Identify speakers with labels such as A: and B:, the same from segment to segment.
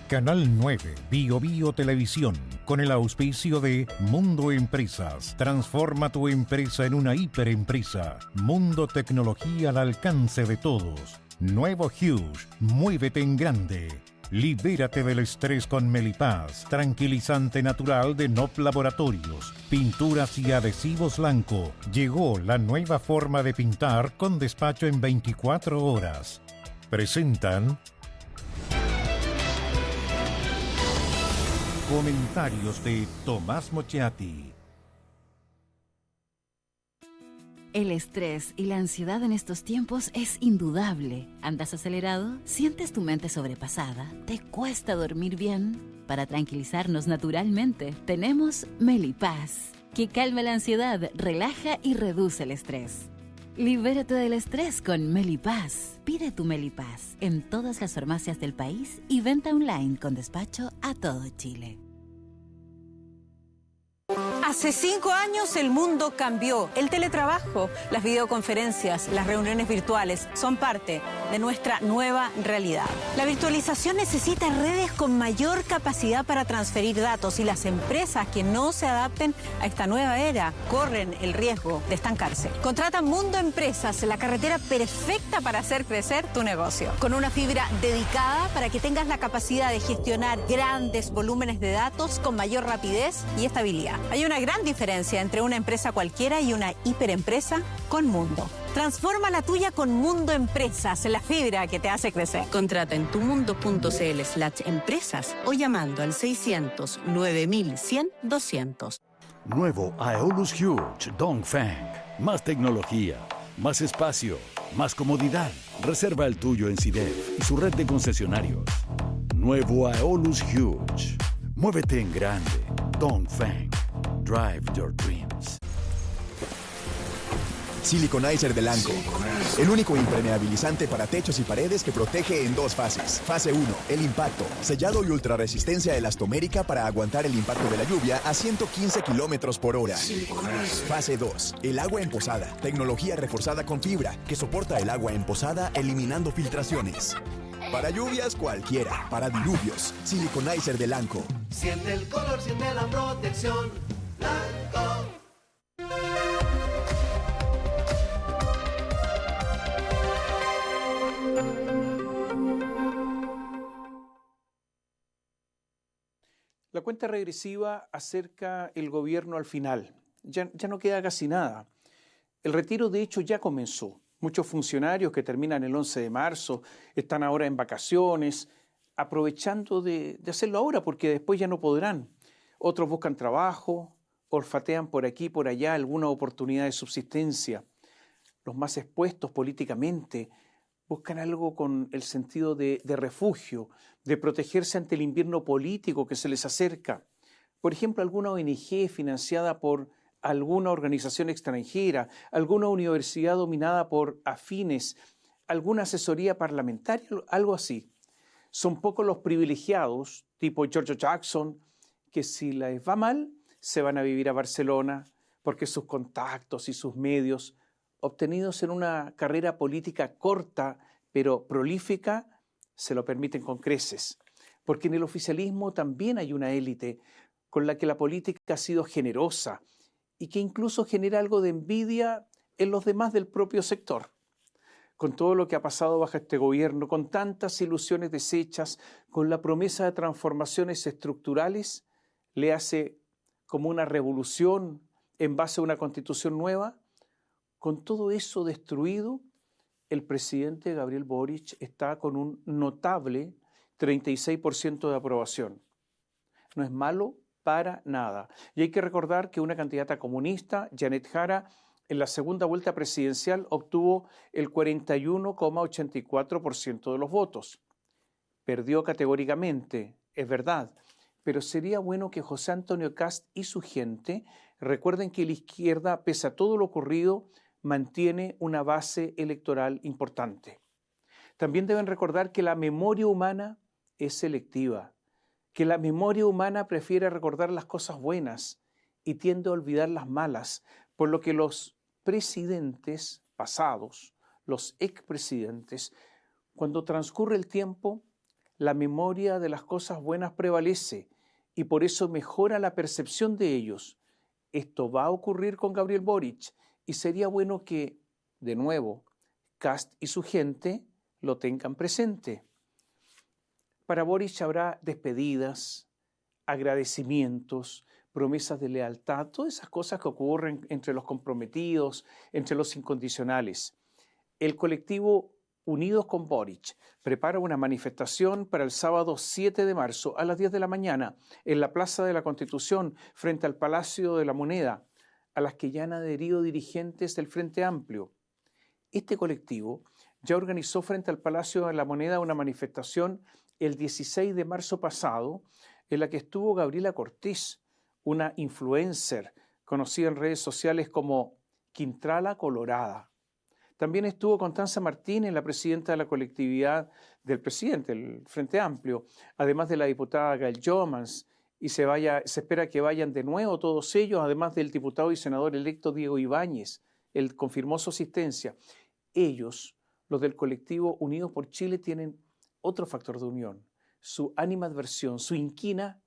A: Canal 9, Bio Bio Televisión, con el auspicio de Mundo Empresas. Transforma tu empresa en una hiperempresa. Mundo Tecnología al alcance de todos. Nuevo Huge, muévete en grande. Libérate del estrés con Melipaz, tranquilizante natural de NOP Laboratorios. Pinturas y adhesivos Lanco. Llegó la nueva forma de pintar con despacho en 24 horas. Presentan... Comentarios de Tomás Mochiati.
B: El estrés y la ansiedad en estos tiempos es indudable. ¿Andas acelerado? ¿Sientes tu mente sobrepasada? ¿Te cuesta dormir bien? Para tranquilizarnos naturalmente, tenemos Melipaz, que calma la ansiedad, relaja y reduce el estrés. Libérate del estrés con Melipaz. Pide tu Melipaz en todas las farmacias del país y venta online con despacho a todo Chile.
C: Hace 5 años el mundo cambió. El teletrabajo, las videoconferencias, las reuniones virtuales son parte de nuestra nueva realidad. La virtualización necesita redes con mayor capacidad para transferir datos y las empresas que no se adapten a esta nueva era corren el riesgo de estancarse. Contrata Mundo Empresas, la carretera perfecta para hacer crecer tu negocio. Con una fibra dedicada para que tengas la capacidad de gestionar grandes volúmenes de datos con mayor rapidez y estabilidad. Hay una gran diferencia entre una empresa cualquiera y una hiperempresa con Mundo. Transforma la tuya con Mundo Empresas, la fibra que te hace crecer.
D: Contrata en tumundo.cl/empresas o llamando al 600 9100 200.
E: Nuevo Aeolus Huge Dongfeng. Más tecnología, más espacio, más comodidad. Reserva el tuyo en CIDEF y su red de concesionarios. Nuevo Aeolus Huge. Muévete en grande. Dongfeng. Drive your dreams.
F: Siliconizer de Lanco. El único impermeabilizante para techos y paredes que protege en 2 fases. Fase 1, el impacto. Sellado y ultrarresistencia elastomérica para aguantar el impacto de la lluvia a 115 kilómetros por hora. Fase 2, el agua en posada. Tecnología reforzada con fibra que soporta el agua en posada eliminando filtraciones. Para lluvias cualquiera, para diluvios. Siliconizer de Lanco.
G: Siente el color, siente la protección. Lanco.
H: La cuenta regresiva acerca el gobierno al final. Ya no queda casi nada. El retiro, de hecho, ya comenzó. Muchos funcionarios que terminan el 11 de marzo están ahora en vacaciones, aprovechando de hacerlo ahora porque después ya no podrán. Otros buscan trabajo, olfatean por aquí y por allá alguna oportunidad de subsistencia. Los más expuestos políticamente buscan algo con el sentido de refugio, de protegerse ante el invierno político que se les acerca. Por ejemplo, alguna ONG financiada por alguna organización extranjera, alguna universidad dominada por afines, alguna asesoría parlamentaria, algo así. Son pocos los privilegiados, tipo George Jackson, que si les va mal, se van a vivir a Barcelona, porque sus contactos y sus medios, obtenidos en una carrera política corta, pero prolífica, se lo permiten con creces. Porque en el oficialismo también hay una élite con la que la política ha sido generosa y que incluso genera algo de envidia en los demás del propio sector. Con todo lo que ha pasado bajo este gobierno, con tantas ilusiones deshechas, con la promesa de transformaciones estructurales, le hace como una revolución en base a una constitución nueva. Con todo eso destruido, el presidente Gabriel Boric está con un notable 36% de aprobación. No es malo para nada. Y hay que recordar que una candidata comunista, Janet Jara, en la segunda vuelta presidencial obtuvo el 41,84% de los votos. Perdió categóricamente, es verdad, pero sería bueno que José Antonio Kast y su gente recuerden que la izquierda, pese a todo lo ocurrido, mantiene una base electoral importante. También deben recordar que la memoria humana es selectiva, que la memoria humana prefiere recordar las cosas buenas y tiende a olvidar las malas, por lo que los presidentes pasados, los expresidentes, cuando transcurre el tiempo, la memoria de las cosas buenas prevalece y por eso mejora la percepción de ellos. Esto va a ocurrir con Gabriel Boric y sería bueno que, de nuevo, Kast y su gente lo tengan presente. Para Boric habrá despedidas, agradecimientos, promesas de lealtad, todas esas cosas que ocurren entre los comprometidos, entre los incondicionales. El colectivo Unidos con Boric prepara una manifestación para el sábado 7 de marzo a las 10 de la mañana en la Plaza de la Constitución frente al Palacio de la Moneda, a las que ya han adherido dirigentes del Frente Amplio. Este colectivo ya organizó frente al Palacio de la Moneda una manifestación el 16 de marzo pasado en la que estuvo Gabriela Cortés, una influencer conocida en redes sociales como Quintrala Colorada. También estuvo Constanza Martínez, la presidenta de la colectividad del presidente del Frente Amplio, además de la diputada Gail Jomans, y se espera que vayan de nuevo todos ellos, además del diputado y senador electo Diego Ibáñez. Él confirmó su asistencia. Ellos, los del colectivo Unidos por Chile, tienen otro factor de unión, su animadversión, su inquina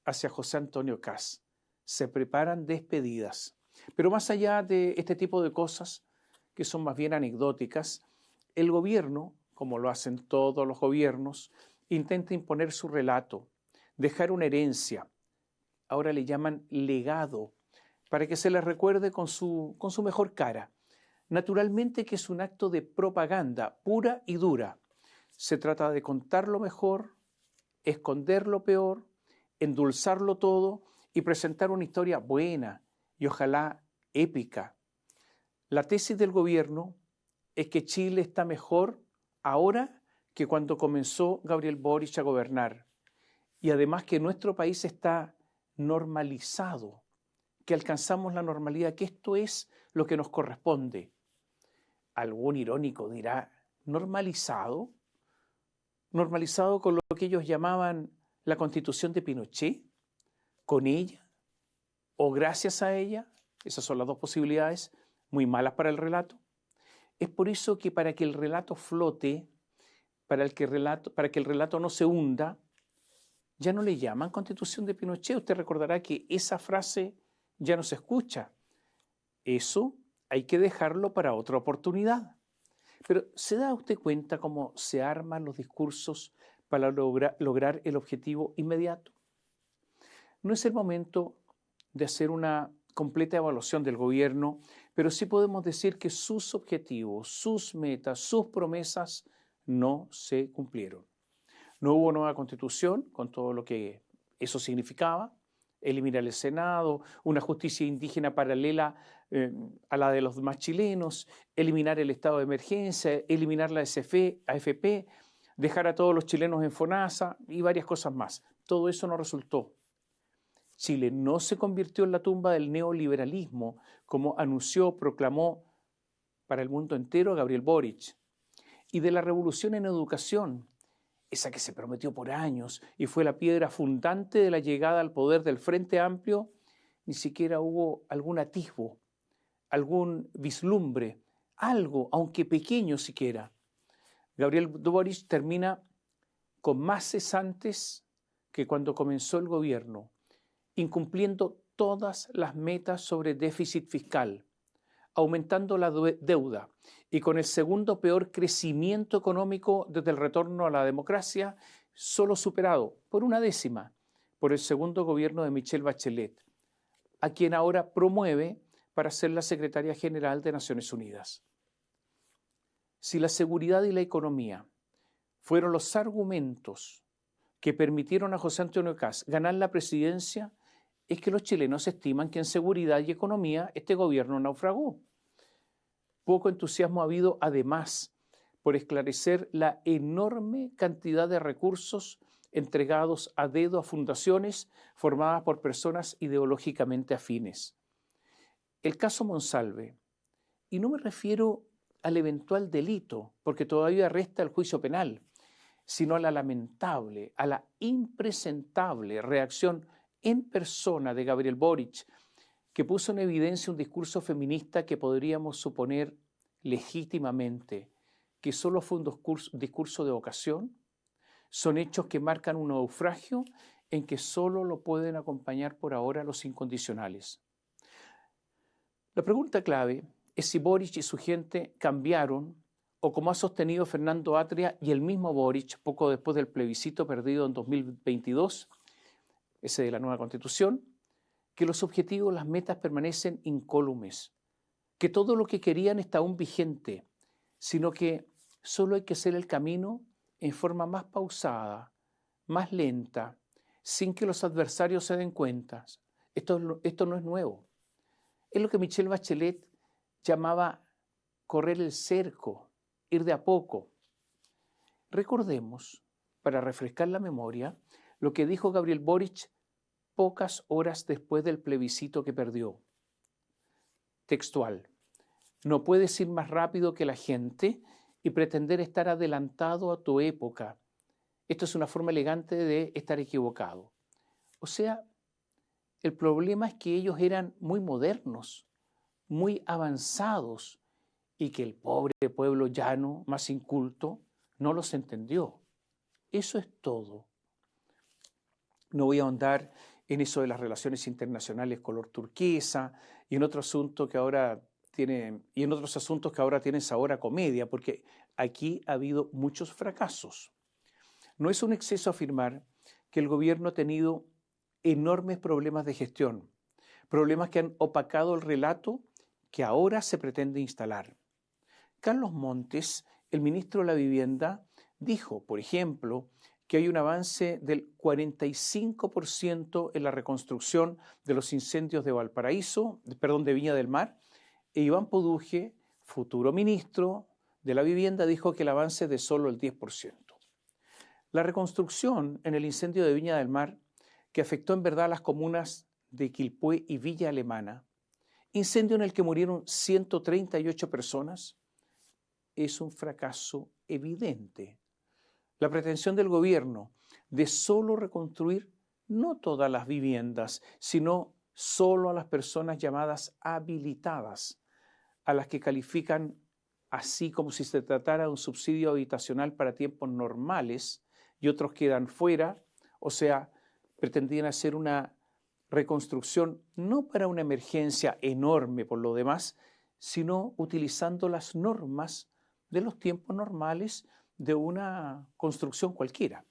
H: hacia José Antonio Kast. Se preparan despedidas. Pero más allá de este tipo de cosas, que son más bien anecdóticas, el gobierno, como lo hacen todos los gobiernos, intenta imponer su relato, dejar una herencia, ahora le llaman legado, para que se les recuerde con su mejor cara. Naturalmente que es un acto de propaganda pura y dura. Se trata de contar lo mejor, esconder lo peor, endulzarlo todo y presentar una historia buena y ojalá épica. La tesis del gobierno es que Chile está mejor ahora que cuando comenzó Gabriel Boric a gobernar. Y además que nuestro país está normalizado, que alcanzamos la normalidad, que esto es lo que nos corresponde. Algún irónico dirá, ¿normalizado? ¿Normalizado con lo que ellos llamaban la Constitución de Pinochet? ¿Con ella? ¿O gracias a ella? Esas son las dos posibilidades, muy malas para el relato. Es por eso que para que el relato flote, para que el relato no se hunda, ya no le llaman Constitución de Pinochet. Usted recordará que esa frase ya no se escucha. Eso hay que dejarlo para otra oportunidad. Pero ¿se da usted cuenta cómo se arman los discursos para lograr el objetivo inmediato? No es el momento de hacer una completa evaluación del gobierno, pero sí podemos decir que sus objetivos, sus metas, sus promesas no se cumplieron. No hubo nueva constitución, con todo lo que eso significaba, eliminar el Senado, una justicia indígena paralela a la de los demás chilenos, eliminar el estado de emergencia, eliminar la AFP, dejar a todos los chilenos en FONASA y varias cosas más. Todo eso no resultó. Chile no se convirtió en la tumba del neoliberalismo, como anunció, proclamó para el mundo entero Gabriel Boric, y de la revolución en educación, esa que se prometió por años y fue la piedra fundante de la llegada al poder del Frente Amplio, ni siquiera hubo algún atisbo, algún vislumbre, algo, aunque pequeño siquiera. Gabriel Boric termina con más cesantes que cuando comenzó el gobierno, incumpliendo todas las metas sobre déficit fiscal, aumentando la deuda y con el segundo peor crecimiento económico desde el retorno a la democracia, solo superado por una décima por el segundo gobierno de Michelle Bachelet, a quien ahora promueve para ser la secretaria general de Naciones Unidas. Si la seguridad y la economía fueron los argumentos que permitieron a José Antonio Kast ganar la presidencia, es que los chilenos estiman que en seguridad y economía este gobierno naufragó. Poco entusiasmo ha habido, además, por esclarecer la enorme cantidad de recursos entregados a dedo a fundaciones formadas por personas ideológicamente afines. El caso Monsalve, y no me refiero al eventual delito, porque todavía resta el juicio penal, sino a la lamentable, a la impresentable reacción en persona de Gabriel Boric, que puso en evidencia un discurso feminista que podríamos suponer legítimamente que solo fue un discurso de ocasión, Son hechos que marcan un naufragio en que solo lo pueden acompañar por ahora los incondicionales. La pregunta clave es si Boric y su gente cambiaron, o como ha sostenido Fernando Atria y el mismo Boric poco después del plebiscito perdido en 2022, ese de la nueva Constitución, que los objetivos, las metas permanecen incólumes, que todo lo que querían está aún vigente, sino que solo hay que hacer el camino en forma más pausada, más lenta, sin que los adversarios se den cuenta. Esto no es nuevo. Es lo que Michelle Bachelet llamaba correr el cerco, ir de a poco. Recordemos, para refrescar la memoria, lo que dijo Gabriel Boric pocas horas después del plebiscito que perdió. Textual: no puedes ir más rápido que la gente y pretender estar adelantado a tu época. Esto es una forma elegante de estar equivocado. O sea, el problema es que ellos eran muy modernos, muy avanzados, y que el pobre pueblo llano, más inculto, no los entendió. Eso es todo. No voy a ahondar en eso de las relaciones internacionales color turquesa y en otros asuntos que ahora tienen sabor a comedia, porque aquí ha habido muchos fracasos. No es un exceso afirmar que el gobierno ha tenido enormes problemas de gestión, problemas que han opacado el relato que ahora se pretende instalar. Carlos Montes, el ministro de la Vivienda, dijo, por ejemplo, que hay un avance del 45% en la reconstrucción de los incendios de de Viña del Mar, e Iván Poduje, futuro ministro de la Vivienda, dijo que el avance es de solo el 10%. La reconstrucción en el incendio de Viña del Mar, que afectó en verdad a las comunas de Quilpué y Villa Alemana, incendio en el que murieron 138 personas, es un fracaso evidente. La pretensión del gobierno de solo reconstruir no todas las viviendas, sino solo a las personas llamadas habilitadas, a las que califican así como si se tratara de un subsidio habitacional para tiempos normales, y otros quedan fuera, o sea, pretendían hacer una reconstrucción no para una emergencia enorme por lo demás, sino utilizando las normas de los tiempos normales de una construcción cualquiera.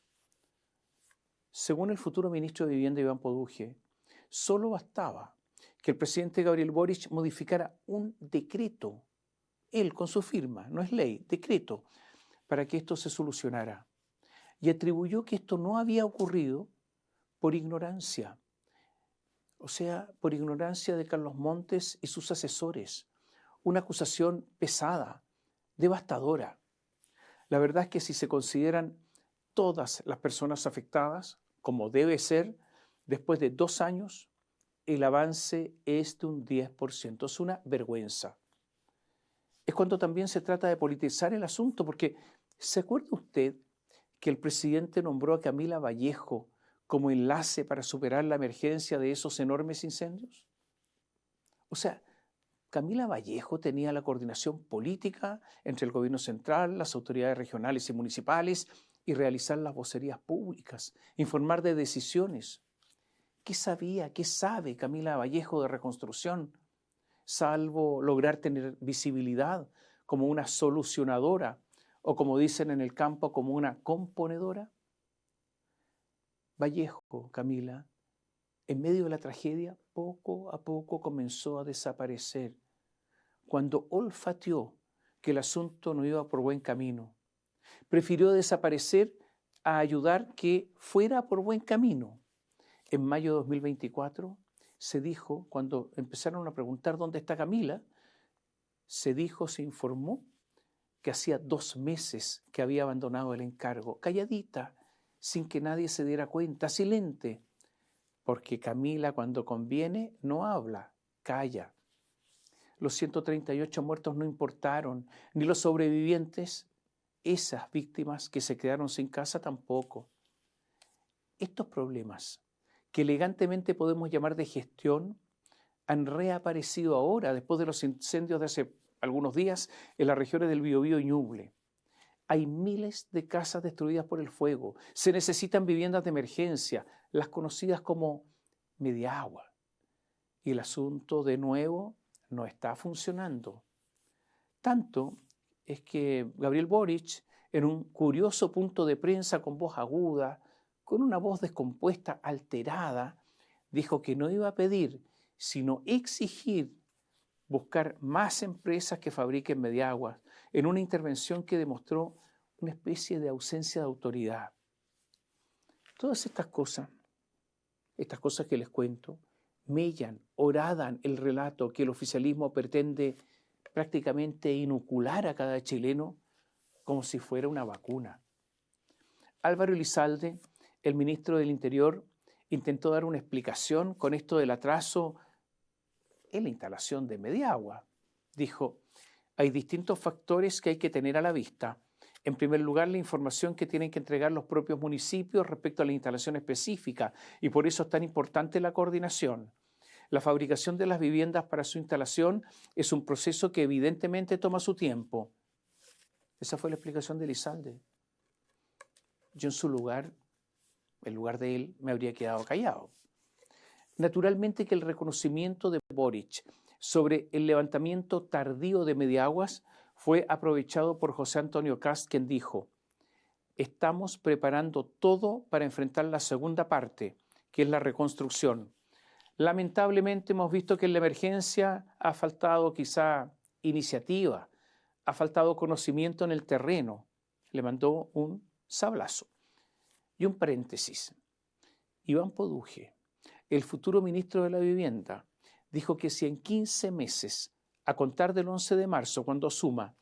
H: Según el futuro ministro de Vivienda, Iván Poduje, solo bastaba que el presidente Gabriel Boric modificara un decreto, él con su firma, no es ley, decreto, para que esto se solucionara. Y atribuyó que esto no había ocurrido por ignorancia, o sea, por ignorancia de Carlos Montes y sus asesores. Una acusación pesada, devastadora. La verdad es que si se consideran todas las personas afectadas, como debe ser, después de 2 años, el avance es de un 10%. Es una vergüenza. Es cuando también se trata de politizar el asunto, porque ¿se acuerda usted que el presidente nombró a Camila Vallejo como enlace para superar la emergencia de esos enormes incendios? O sea, Camila Vallejo tenía la coordinación política entre el gobierno central, las autoridades regionales y municipales y realizar las vocerías públicas, informar de decisiones. ¿Qué sabía, qué sabe Camila Vallejo de reconstrucción, salvo lograr tener visibilidad como una solucionadora o, como dicen en el campo, como una componedora? Vallejo, Camila, en medio de la tragedia, poco a poco comenzó a desaparecer. Cuando olfateó que el asunto no iba por buen camino, prefirió desaparecer a ayudar que fuera por buen camino. En mayo de 2024 se dijo, cuando empezaron a preguntar dónde está Camila, se informó que hacía 2 meses que había abandonado el encargo, calladita, sin que nadie se diera cuenta, silente, porque Camila cuando conviene no habla, calla. Los 138 muertos no importaron, ni los sobrevivientes, esas víctimas que se quedaron sin casa tampoco. Estos problemas, que elegantemente podemos llamar de gestión, han reaparecido ahora, después de los incendios de hace algunos días en las regiones del Biobío y Ñuble. Hay miles de casas destruidas por el fuego. Se necesitan viviendas de emergencia, las conocidas como Mediagua. Y el asunto, de nuevo, no está funcionando. Tanto es que Gabriel Boric, en un curioso punto de prensa con voz aguda, con una voz descompuesta, alterada, dijo que no iba a pedir, sino exigir buscar más empresas que fabriquen Mediaguas, en una intervención que demostró una especie de ausencia de autoridad. Todas estas cosas que les cuento, mellan, horadan el relato que el oficialismo pretende prácticamente inocular a cada chileno como si fuera una vacuna. Álvaro Elizalde, el ministro del Interior, intentó dar una explicación con esto del atraso en la instalación de Mediagua. Dijo, hay distintos factores que hay que tener a la vista. En primer lugar, la información que tienen que entregar los propios municipios respecto a la instalación específica, y por eso es tan importante la coordinación. La fabricación de las viviendas para su instalación es un proceso que evidentemente toma su tiempo. Esa fue la explicación de Elizalde. Yo en su lugar, en lugar de él, me habría quedado callado. Naturalmente que el reconocimiento de Boric sobre el levantamiento tardío de Mediaguas fue aprovechado por José Antonio Kast, quien dijo, estamos preparando todo para enfrentar la segunda parte, que es la reconstrucción. Lamentablemente hemos visto que en la emergencia ha faltado quizá iniciativa, ha faltado conocimiento en el terreno. Le mandó un sablazo. Y un paréntesis. Iván Poduje, el futuro ministro de la Vivienda, dijo que si en 15 meses, a contar del 11 de marzo, cuando asuma,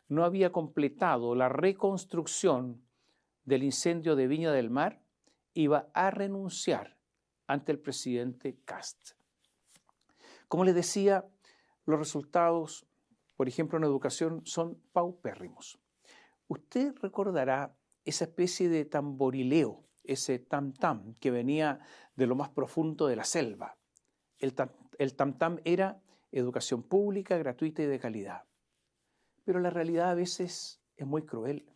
H: no había completado la reconstrucción del incendio de Viña del Mar, iba a renunciar ante el presidente Kast. Como les decía, los resultados, por ejemplo, en educación, son paupérrimos. Usted recordará esa especie de tamborileo, ese tam-tam que venía de lo más profundo de la selva. El tam-tam era educación pública, gratuita y de calidad. Pero la realidad a veces es muy cruel.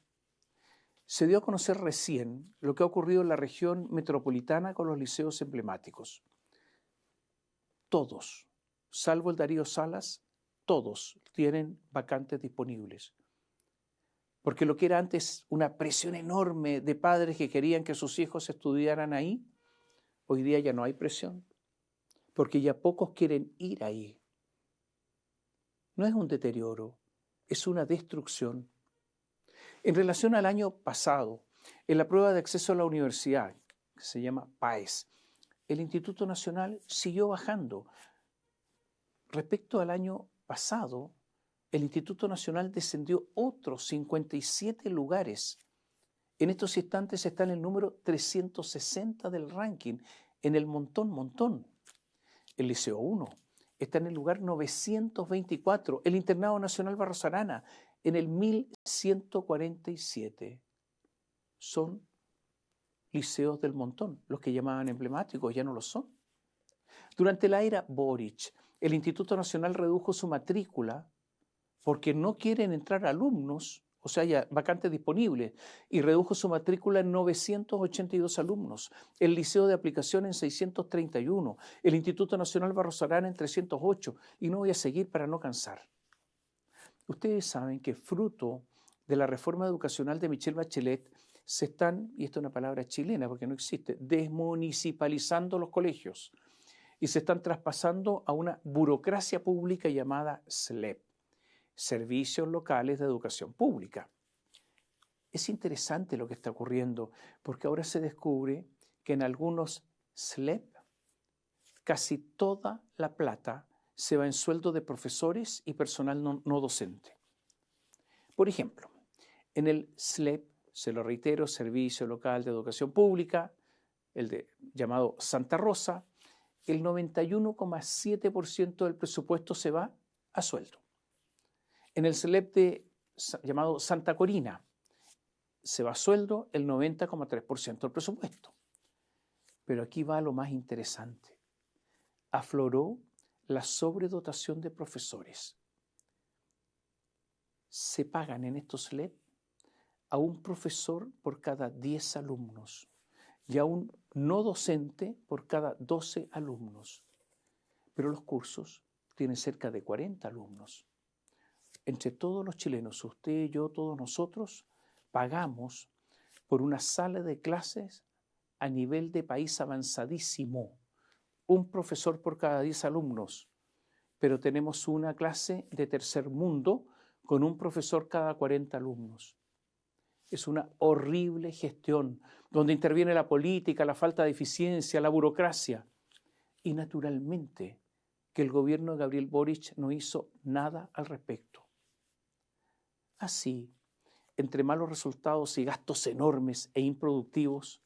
H: Se dio a conocer recién lo que ha ocurrido en la región metropolitana con los liceos emblemáticos. Todos, salvo el Darío Salas, todos tienen vacantes disponibles. Porque lo que era antes una presión enorme de padres que querían que sus hijos estudiaran ahí, hoy día ya no hay presión, porque ya pocos quieren ir ahí. No es un deterioro, es una destrucción. En relación al año pasado, en la prueba de acceso a la universidad, que se llama PAES, el Instituto Nacional siguió bajando. Respecto al año pasado, el Instituto Nacional descendió otros 57 lugares. En estos instantes está en el número 360 del ranking, en el montón. El Liceo 1 está en el lugar 924, el Internado Nacional Barros Arana en el 1147. Son liceos del montón, los que llamaban emblemáticos, ya no lo son. Durante la era Boric, el Instituto Nacional redujo su matrícula porque no quieren entrar alumnos, o sea, hay vacantes disponibles, y redujo su matrícula en 982 alumnos, el Liceo de Aplicación en 631, el Instituto Nacional Barros Arana en 308, y no voy a seguir para no cansar. Ustedes saben que fruto de la reforma educacional de Michelle Bachelet se están, y esto es una palabra chilena porque no existe, desmunicipalizando los colegios y se están traspasando a una burocracia pública llamada SLEP, Servicios Locales de Educación Pública. Es interesante lo que está ocurriendo porque ahora se descubre que en algunos SLEP casi toda la plata se va en sueldo de profesores y personal no docente. Por ejemplo, en el SLEP, se lo reitero, Servicio Local de Educación Pública, llamado Santa Rosa, el 91,7% del presupuesto se va a sueldo. En el SLEP llamado Santa Corina, se va a sueldo el 90,3% del presupuesto. Pero aquí va lo más interesante. Afloró la sobredotación de profesores. Se pagan en estos SLEP a un profesor por cada 10 alumnos y a un no docente por cada 12 alumnos. Pero los cursos tienen cerca de 40 alumnos. Entre todos los chilenos, usted, yo, todos nosotros, pagamos por una sala de clases a nivel de país avanzadísimo. Un profesor por cada 10 alumnos, pero tenemos una clase de tercer mundo con un profesor cada 40 alumnos. Es una horrible gestión donde interviene la política, la falta de eficiencia, la burocracia. Y naturalmente que el gobierno de Gabriel Boric no hizo nada al respecto. Así, entre malos resultados y gastos enormes e improductivos,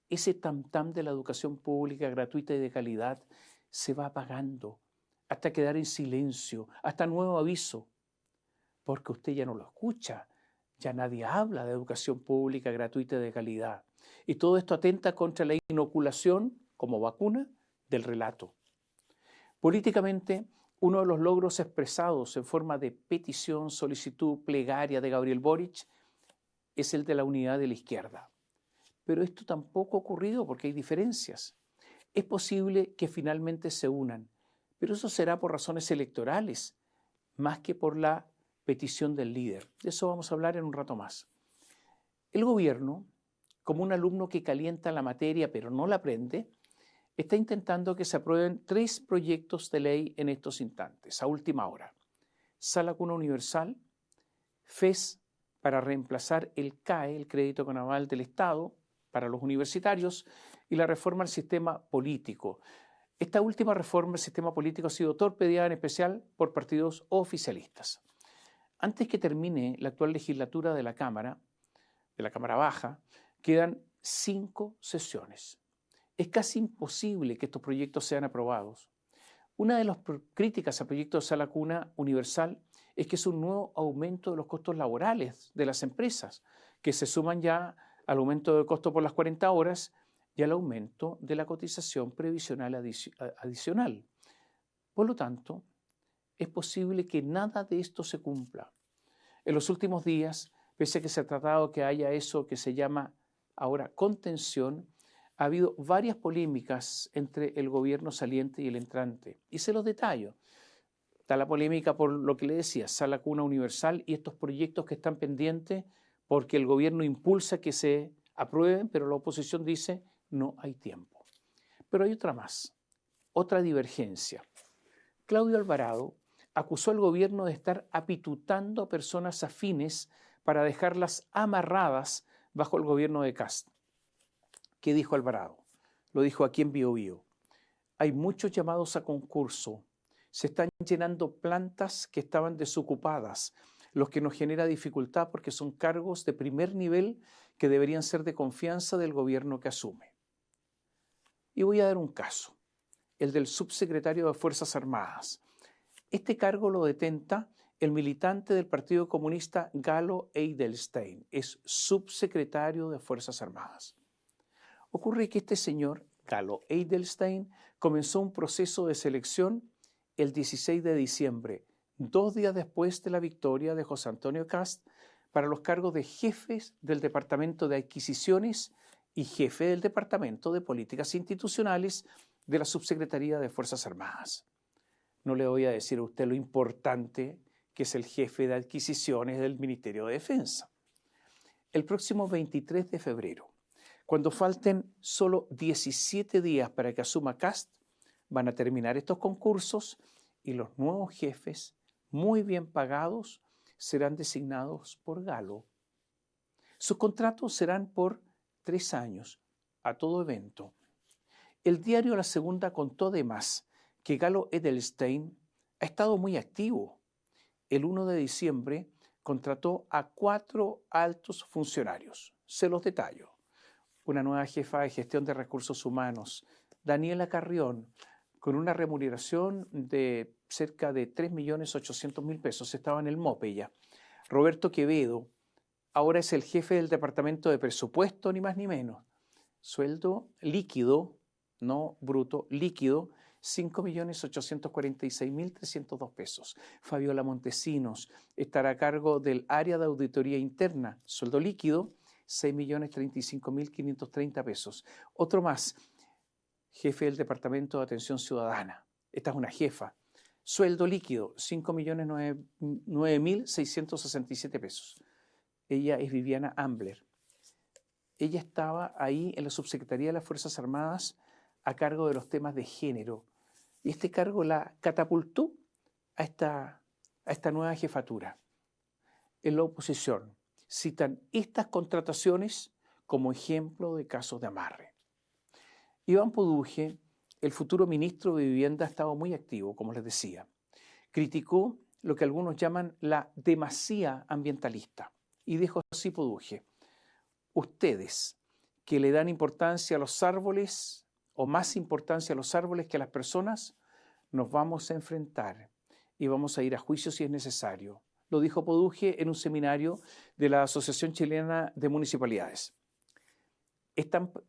H: ese tam-tam de la educación pública gratuita y de calidad se va apagando hasta quedar en silencio, hasta nuevo aviso, porque usted ya no lo escucha, ya nadie habla de educación pública gratuita y de calidad. Y todo esto atenta contra la inoculación, como vacuna, del relato. Políticamente, uno de los logros expresados en forma de petición, solicitud, plegaria de Gabriel Boric es el de la unidad de la izquierda. Pero esto tampoco ha ocurrido porque hay diferencias. Es posible que finalmente se unan, pero eso será por razones electorales, más que por la petición del líder. De eso vamos a hablar en un rato más. El gobierno, como un alumno que calienta la materia pero no la aprende, está intentando que se aprueben 3 proyectos de ley en estos instantes, a última hora. Sala Cuna Universal, FES para reemplazar el CAE, el crédito con aval del Estado, para los universitarios, y la reforma al sistema político. Esta última reforma al sistema político ha sido torpedeada en especial por partidos oficialistas. Antes que termine la actual legislatura de la Cámara Baja, quedan 5 sesiones. Es casi imposible que estos proyectos sean aprobados. Una de las críticas al proyecto de Sala Cuna Universal es que es un nuevo aumento de los costos laborales de las empresas, que se suman ya al aumento de costo por las 40 horas y al aumento de la cotización previsional adicional. Por lo tanto, es posible que nada de esto se cumpla. En los últimos días, pese a que se ha tratado que haya eso que se llama ahora contención, ha habido varias polémicas entre el gobierno saliente y el entrante. Y se los detallo. Está la polémica por lo que le decía, Sala Cuna Universal y estos proyectos que están pendientes porque el gobierno impulsa que se aprueben, pero la oposición dice no hay tiempo. Pero hay otra más, otra divergencia. Claudio Alvarado acusó al gobierno de estar apitutando a personas afines para dejarlas amarradas bajo el gobierno de Kast. ¿Qué dijo Alvarado? Lo dijo aquí en Bio Bio. Hay muchos llamados a concurso. Se están llenando plantas que estaban desocupadas, lo que nos genera dificultad porque son cargos de primer nivel que deberían ser de confianza del gobierno que asume. Y voy a dar un caso, el del subsecretario de Fuerzas Armadas. Este cargo lo detenta el militante del Partido Comunista Galo Edelstein, es subsecretario de Fuerzas Armadas. Ocurre que este señor, Galo Edelstein, comenzó un proceso de selección el 16 de diciembre, 2 días después de la victoria de José Antonio Kast, para los cargos de jefes del Departamento de Adquisiciones y jefe del Departamento de Políticas Institucionales de la Subsecretaría de Fuerzas Armadas. No le voy a decir a usted lo importante que es el jefe de adquisiciones del Ministerio de Defensa. El próximo 23 de febrero, cuando falten solo 17 días para que asuma Kast, van a terminar estos concursos y los nuevos jefes, muy bien pagados, serán designados por Galo. Sus contratos serán por 3 años, a todo evento. El diario La Segunda contó además que Galo Edelstein ha estado muy activo. El 1 de diciembre contrató a 4 altos funcionarios. Se los detallo. Una nueva jefa de gestión de recursos humanos, Daniela Carrión, con una remuneración de cerca de 3.800.000 pesos, estaba en el MOPE ya. Roberto Quevedo, ahora es el jefe del Departamento de Presupuesto, ni más ni menos. Sueldo líquido, no bruto, líquido, 5.846.302 pesos. Fabiola Montesinos estará a cargo del área de auditoría interna, sueldo líquido, 6.035.530 pesos. Otro más, jefe del Departamento de Atención Ciudadana. Esta es una jefa. Sueldo líquido, 5.009.667 pesos. Ella es Viviana Ambler. Ella estaba ahí en la Subsecretaría de las Fuerzas Armadas a cargo de los temas de género. Y este cargo la catapultó a esta nueva jefatura. En la oposición citan estas contrataciones como ejemplo de casos de amarre. Iván Poduje, el futuro ministro de Vivienda, ha estado muy activo, como les decía. Criticó lo que algunos llaman la demasía ambientalista. Y dijo así Poduje: ustedes que le dan importancia a los árboles o más importancia a los árboles que a las personas, nos vamos a enfrentar y vamos a ir a juicio si es necesario. Lo dijo Poduje en un seminario de la Asociación Chilena de Municipalidades.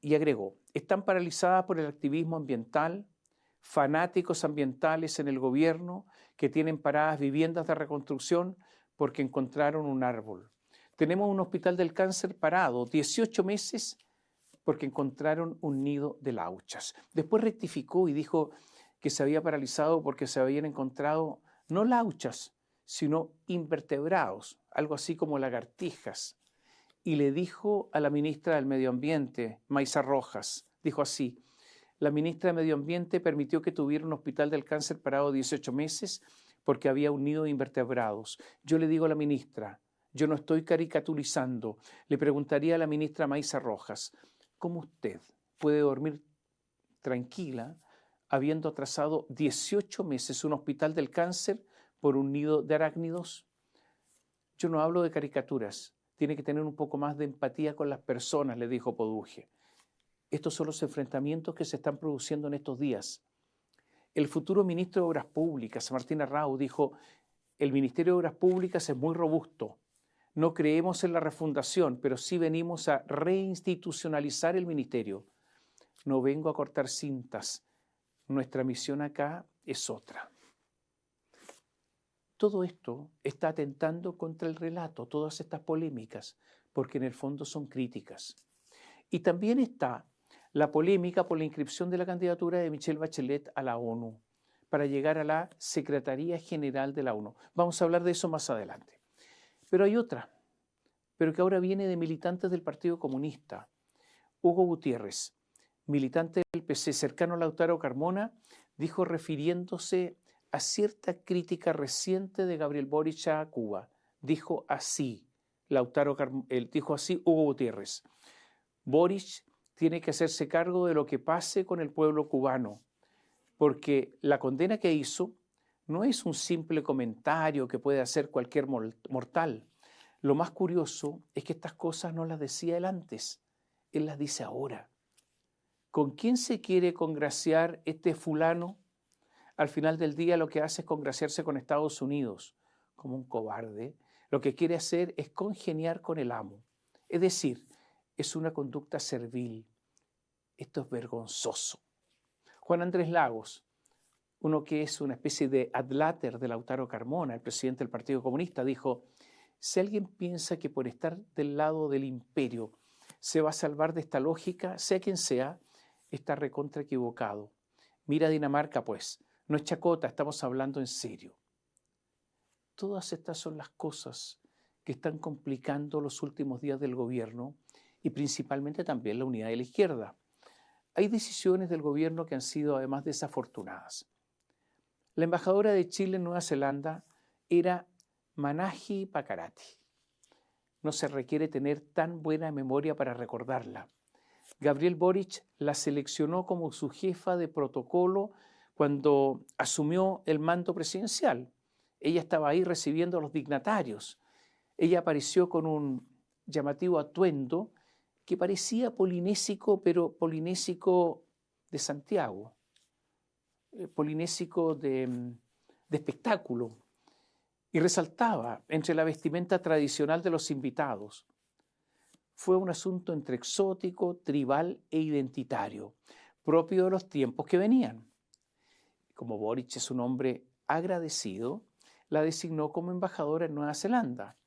H: Y agregó, están paralizadas por el activismo ambiental, fanáticos ambientales en el gobierno que tienen paradas viviendas de reconstrucción porque encontraron un árbol. Tenemos un hospital del cáncer parado 18 meses porque encontraron un nido de lauchas. Después rectificó y dijo que se había paralizado porque se habían encontrado no lauchas, sino invertebrados, algo así como lagartijas. Y le dijo a la ministra del Medio Ambiente, Maysa Rojas, dijo así: la ministra de Medio Ambiente permitió que tuviera un hospital del cáncer parado 18 meses porque había un nido de invertebrados. Yo le digo a la ministra, yo no estoy caricaturizando, le preguntaría a la ministra Maysa Rojas, ¿cómo usted puede dormir tranquila habiendo atrasado 18 meses un hospital del cáncer por un nido de arácnidos? Yo no hablo de caricaturas, tiene que tener un poco más de empatía con las personas, le dijo Poduje. Estos son los enfrentamientos que se están produciendo en estos días. El futuro ministro de Obras Públicas, Martín Arrau, dijo, el Ministerio de Obras Públicas es muy robusto. No creemos en la refundación, pero sí venimos a reinstitucionalizar el ministerio. No vengo a cortar cintas. Nuestra misión acá es otra. Todo esto está atentando contra el relato, todas estas polémicas, porque en el fondo son críticas. Y también está la polémica por la inscripción de la candidatura de Michelle Bachelet a la ONU, para llegar a la Secretaría General de la ONU. Vamos a hablar de eso más adelante. Pero hay otra, pero que ahora viene de militantes del Partido Comunista. Hugo Gutiérrez, militante del PC cercano a Lautaro Carmona, dijo refiriéndose a cierta crítica reciente de Gabriel Boric a Cuba. Dijo así Hugo Gutiérrez: Boric tiene que hacerse cargo de lo que pase con el pueblo cubano, porque la condena que hizo no es un simple comentario que puede hacer cualquier mortal. Lo más curioso es que estas cosas no las decía él antes, él las dice ahora. ¿Con quién se quiere congraciar este fulano? Al final del día lo que hace es congraciarse con Estados Unidos, como un cobarde. Lo que quiere hacer es congeniar con el amo. Es decir, es una conducta servil. Esto es vergonzoso. Juan Andrés Lagos, uno que es una especie de adláter de Lautaro Carmona, el presidente del Partido Comunista, dijo, si alguien piensa que por estar del lado del imperio se va a salvar de esta lógica, sea quien sea, está recontra equivocado. Mira Dinamarca, pues, no es chacota, estamos hablando en serio. Todas estas son las cosas que están complicando los últimos días del gobierno y principalmente también la unidad de la izquierda. Hay decisiones del gobierno que han sido además desafortunadas. La embajadora de Chile en Nueva Zelanda era Manahi Pakarati. No se requiere tener tan buena memoria para recordarla. Gabriel Boric la seleccionó como su jefa de protocolo cuando asumió el mando presidencial. Ella estaba ahí recibiendo a los dignatarios. Ella apareció con un llamativo atuendo que parecía polinésico, pero polinésico de Santiago, polinésico de espectáculo, y resaltaba entre la vestimenta tradicional de los invitados. Fue un asunto entre exótico, tribal e identitario, propio de los tiempos que venían. como Boric es un hombre agradecido, la designó como embajadora en Nueva Zelanda.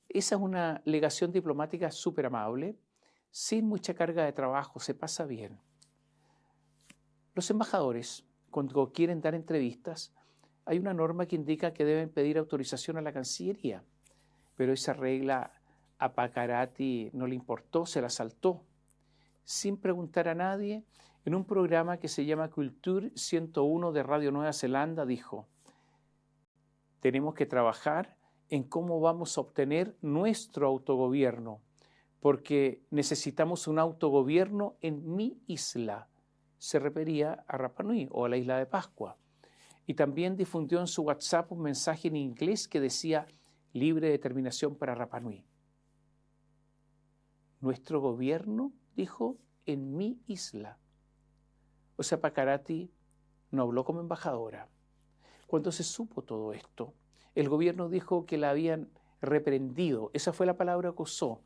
H: Esa es una legación diplomática súper amable, sin mucha carga de trabajo, se pasa bien. Los embajadores, cuando quieren dar entrevistas, hay una norma que indica que deben pedir autorización a la Cancillería, pero esa regla a Pacarati no le importó, se la saltó, sin preguntar a nadie. En un programa que se llama Culture 101 de Radio Nueva Zelanda dijo: tenemos que trabajar en cómo vamos a obtener nuestro autogobierno, porque necesitamos un autogobierno en mi isla. Se refería a Rapa Nui o a la isla de Pascua. Y también difundió en su WhatsApp un mensaje en inglés que decía: libre determinación para Rapa Nui. Nuestro gobierno, dijo, en mi isla. O sea, Pacarati no habló como embajadora. Cuando se supo todo esto, el gobierno dijo que la habían reprendido. Esa fue la palabra que usó,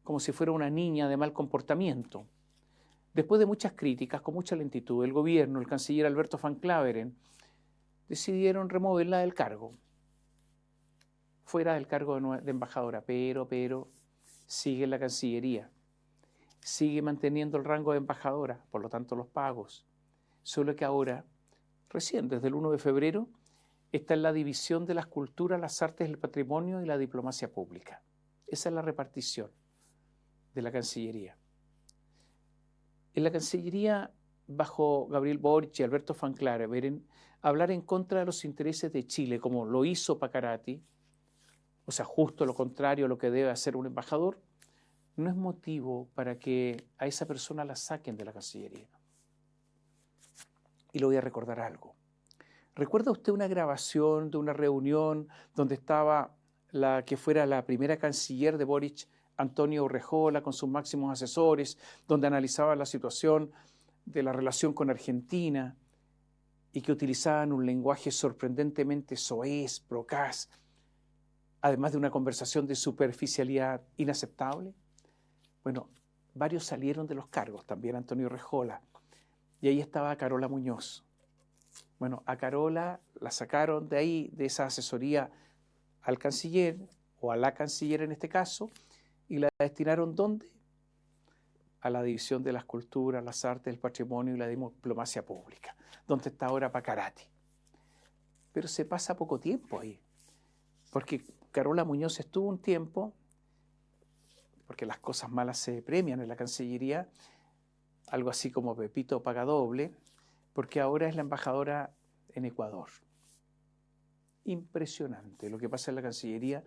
H: como si fuera una niña de mal comportamiento. Después de muchas críticas, con mucha lentitud, el gobierno, el canciller Alberto Van Claveren, decidieron removerla del cargo, fuera del cargo de embajadora, pero sigue en la Cancillería, sigue manteniendo el rango de embajadora, por lo tanto los pagos, solo que ahora, recién desde el 1 de febrero, está en la división de las culturas, las artes, el patrimonio y la diplomacia pública. Esa es la repartición de la Cancillería. En la Cancillería, bajo Gabriel Boric y Alberto Van Claveren, hablar en contra de los intereses de Chile, como lo hizo Pacarati, o sea, justo lo contrario a lo que debe hacer un embajador, no es motivo para que a esa persona la saquen de la Cancillería. Y le voy a recordar algo. ¿Recuerda usted una grabación de una reunión donde estaba la que fuera la primera canciller de Boric, Antonio Urrejola, con sus máximos asesores, donde analizaba la situación de la relación con Argentina y que utilizaban un lenguaje sorprendentemente soez, procaz, además de una conversación de superficialidad inaceptable? Bueno, varios salieron de los cargos, también Antonio Urrejola, y ahí estaba Carola Muñoz. Bueno, a Carola la sacaron de ahí, de esa asesoría al canciller, o a la canciller en este caso, y la destinaron ¿dónde? A la división de las culturas, las artes, el patrimonio y la diplomacia pública, donde está ahora Pacarati. Pero se pasa poco tiempo ahí, porque Carola Muñoz estuvo un tiempo, porque las cosas malas se premian en la Cancillería, algo así como Pepito Pagadoble, porque ahora es la embajadora en Ecuador. Impresionante lo que pasa en la Cancillería,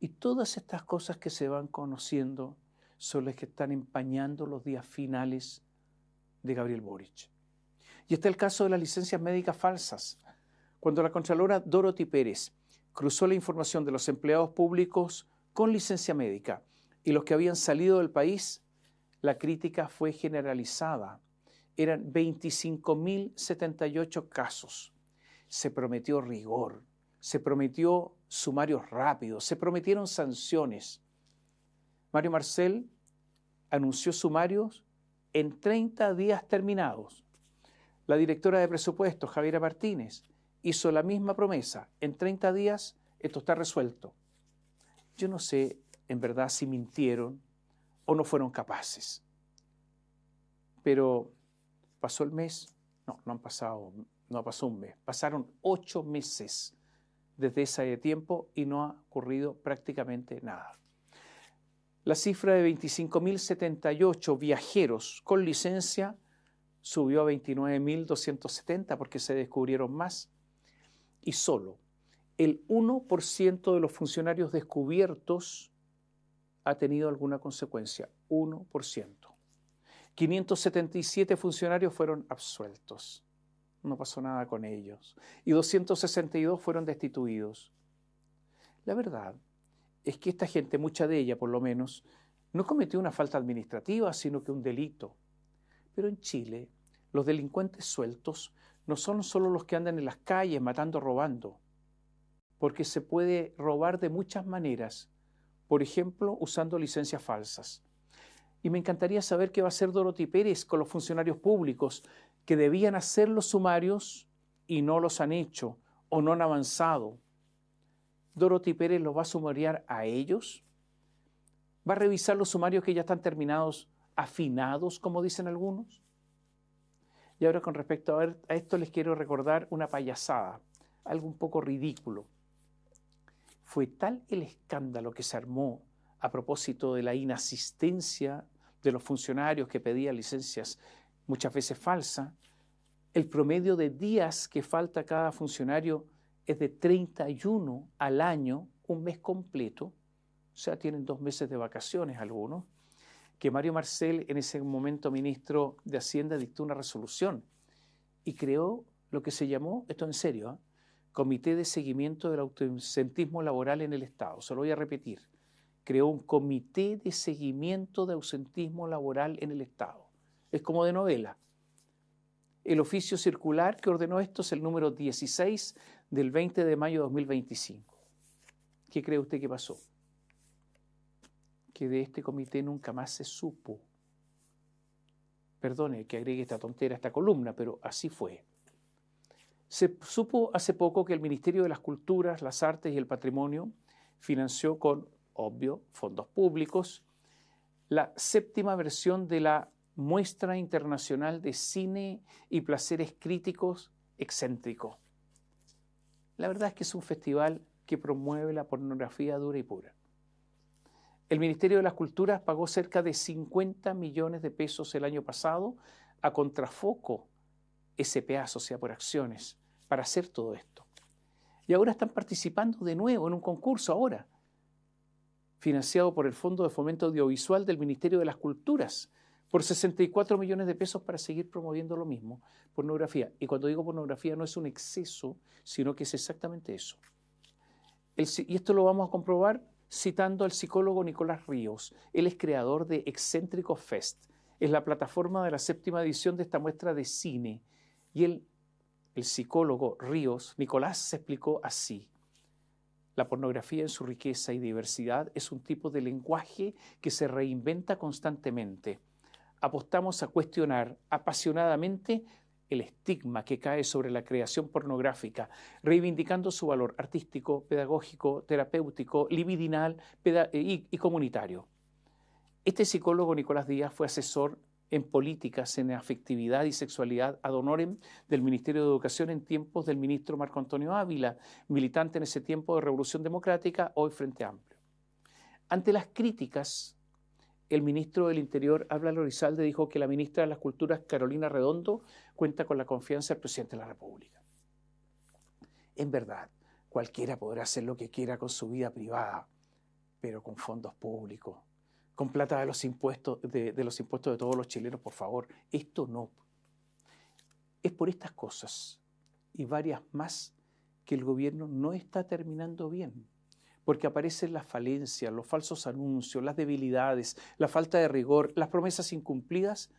H: y todas estas cosas que se van conociendo son las que están empañando los días finales de Gabriel Boric. Y está el caso de las licencias médicas falsas. Cuando la contralora Dorothy Pérez cruzó la información de los empleados públicos con licencia médica y los que habían salido del país, la crítica fue generalizada. Eran 25.078 casos. Se prometió rigor, se prometió sumarios rápidos, se prometieron sanciones. Mario Marcel anunció sumarios en 30 días terminados. La directora de presupuestos, Javiera Martínez, hizo la misma promesa. En 30 días esto está resuelto. Yo no sé, en verdad, si mintieron o no fueron capaces. Pero pasó el mes, no ha pasado un mes, pasaron 8 meses desde ese tiempo y no ha ocurrido prácticamente nada. La cifra de 25.078 viajeros con licencia subió a 29.270 porque se descubrieron más. Y solo el 1% de los funcionarios descubiertos ha tenido alguna consecuencia. 1%. 577 funcionarios fueron absueltos. No pasó nada con ellos. Y 262 fueron destituidos. La verdad es que esta gente, mucha de ella por lo menos, no cometió una falta administrativa, sino que un delito. Pero en Chile, los delincuentes sueltos no son solo los que andan en las calles matando, robando, porque se puede robar de muchas maneras, por ejemplo, usando licencias falsas. Y me encantaría saber qué va a hacer Dorothy Pérez con los funcionarios públicos que debían hacer los sumarios y no los han hecho o no han avanzado, ¿Dorothy Pérez los va a sumariar a ellos? ¿Va a revisar los sumarios que ya están terminados, afinados, como dicen algunos? Y ahora con respecto a esto les quiero recordar una payasada, algo un poco ridículo. Fue tal el escándalo que se armó a propósito de la inasistencia de los funcionarios que pedían licencias muchas veces falsas. El promedio de días que falta cada funcionario es de 31 al año, un mes completo, o sea, tienen 2 meses de vacaciones algunos, que Mario Marcel, en ese momento ministro de Hacienda, dictó una resolución y creó lo que se llamó, esto en serio, Comité de Seguimiento del Ausentismo Laboral en el Estado. Se lo voy a repetir. Creó un Comité de Seguimiento de Ausentismo Laboral en el Estado. Es como de novela. El oficio circular que ordenó esto es el número 16 del 20 de mayo de 2025. ¿Qué cree usted que pasó? Que de este comité nunca más se supo. Perdone que agregue esta tontera a esta columna, pero así fue. Se supo hace poco que el Ministerio de las Culturas, las Artes y el Patrimonio financió con, obvio, fondos públicos, la 7ª versión de la Muestra Internacional de Cine y Placeres Críticos Excéntricos. La verdad es que es un festival que promueve la pornografía dura y pura. El Ministerio de las Culturas pagó cerca de 50 millones de pesos el año pasado a Contrafoco S.p.A., Sociedad por Acciones, para hacer todo esto. Y ahora están participando de nuevo en un concurso ahora, financiado por el Fondo de Fomento Audiovisual del Ministerio de las Culturas, por 64 millones de pesos para seguir promoviendo lo mismo, pornografía. Y cuando digo pornografía no es un exceso, sino que es exactamente eso. Y esto lo vamos a comprobar citando al psicólogo Nicolás Ríos. Él es creador de Excéntrico Fest. Es la plataforma de la 7ª edición de esta muestra de cine. Y el psicólogo Ríos, Nicolás, se explicó así. La pornografía en su riqueza y diversidad es un tipo de lenguaje que se reinventa constantemente. Apostamos a cuestionar apasionadamente el estigma que cae sobre la creación pornográfica, reivindicando su valor artístico, pedagógico, terapéutico, libidinal y comunitario. Este psicólogo Nicolás Díaz fue asesor en políticas en afectividad y sexualidad ad honorem del Ministerio de Educación en tiempos del ministro Marco Antonio Ávila, militante en ese tiempo de Revolución Democrática, hoy Frente Amplio. Ante las críticas, el ministro del Interior, Álvaro Elizalde, dijo que la ministra de las Culturas, Carolina Redondo, cuenta con la confianza del presidente de la República. En verdad, cualquiera podrá hacer lo que quiera con su vida privada, pero con fondos públicos, con plata de los impuestos de todos los chilenos, por favor. Esto no. Es por estas cosas y varias más que el gobierno no está terminando bien, porque aparecen las falencias, los falsos anuncios, las debilidades, la falta de rigor, las promesas incumplidas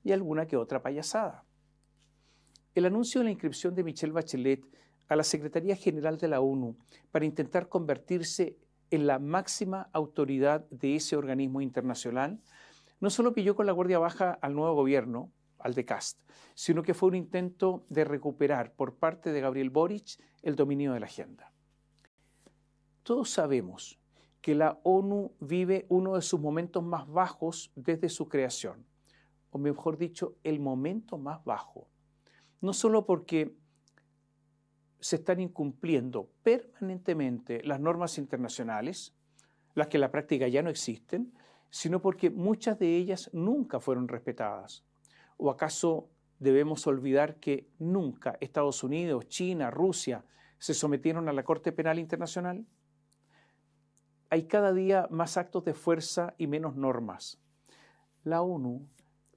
H: y alguna que otra payasada. El anuncio de la inscripción de Michelle Bachelet a la Secretaría General de la ONU para intentar convertirse en la máxima autoridad de ese organismo internacional, no solo pilló con la guardia baja al nuevo gobierno, al de Kast, sino que fue un intento de recuperar por parte de Gabriel Boric el dominio de la agenda. Todos sabemos que la ONU vive uno de sus momentos más bajos desde su creación, o mejor dicho, el momento más bajo. No solo porque se están incumpliendo permanentemente las normas internacionales, las que en la práctica ya no existen, sino porque muchas de ellas nunca fueron respetadas. ¿O acaso debemos olvidar que nunca Estados Unidos, China, Rusia se sometieron a la Corte Penal Internacional? Hay cada día más actos de fuerza y menos normas. La ONU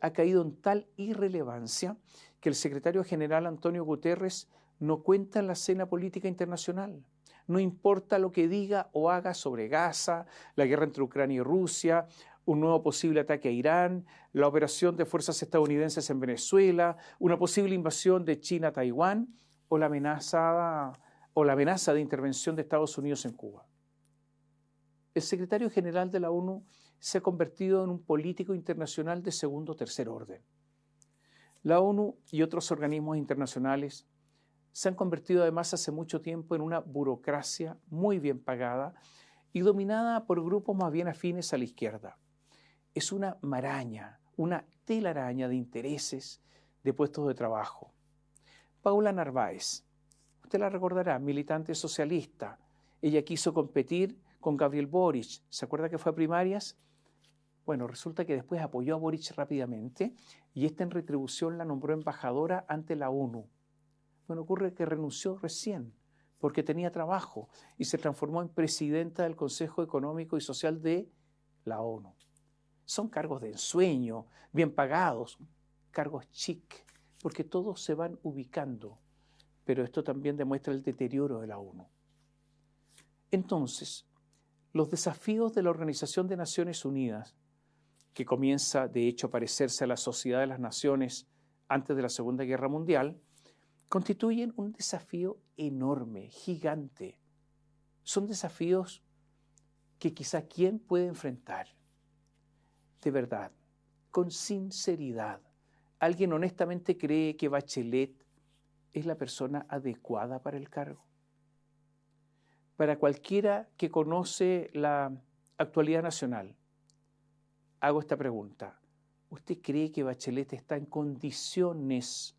H: ha caído en tal irrelevancia que el secretario general Antonio Guterres no cuenta en la escena política internacional. No importa lo que diga o haga sobre Gaza, la guerra entre Ucrania y Rusia, un nuevo posible ataque a Irán, la operación de fuerzas estadounidenses en Venezuela, una posible invasión de China a Taiwán o la amenaza de intervención de Estados Unidos en Cuba. El secretario general de la ONU se ha convertido en un político internacional de segundo o tercer orden. La ONU y otros organismos internacionales se han convertido además hace mucho tiempo en una burocracia muy bien pagada y dominada por grupos más bien afines a la izquierda. Es una maraña, una telaraña de intereses, de puestos de trabajo. Paula Narváez, usted la recordará, militante socialista. Ella quiso competir con Gabriel Boric. ¿Se acuerda que fue a primarias? Bueno, resulta que después apoyó a Boric rápidamente y esta en retribución la nombró embajadora ante la ONU. Bueno, ocurre que renunció recién porque tenía trabajo y se transformó en presidenta del Consejo Económico y Social de la ONU. Son cargos de ensueño, bien pagados, cargos chic, porque todos se van ubicando, pero esto también demuestra el deterioro de la ONU. Entonces, los desafíos de la Organización de Naciones Unidas, que comienza de hecho a parecerse a la Sociedad de las Naciones antes de la Segunda Guerra Mundial, constituyen un desafío enorme, gigante. Son desafíos que quizá ¿quién puede enfrentar? De verdad, con sinceridad, ¿alguien honestamente cree que Bachelet es la persona adecuada para el cargo? Para cualquiera que conoce la actualidad nacional, hago esta pregunta. ¿Usted cree que Bachelet está en condiciones?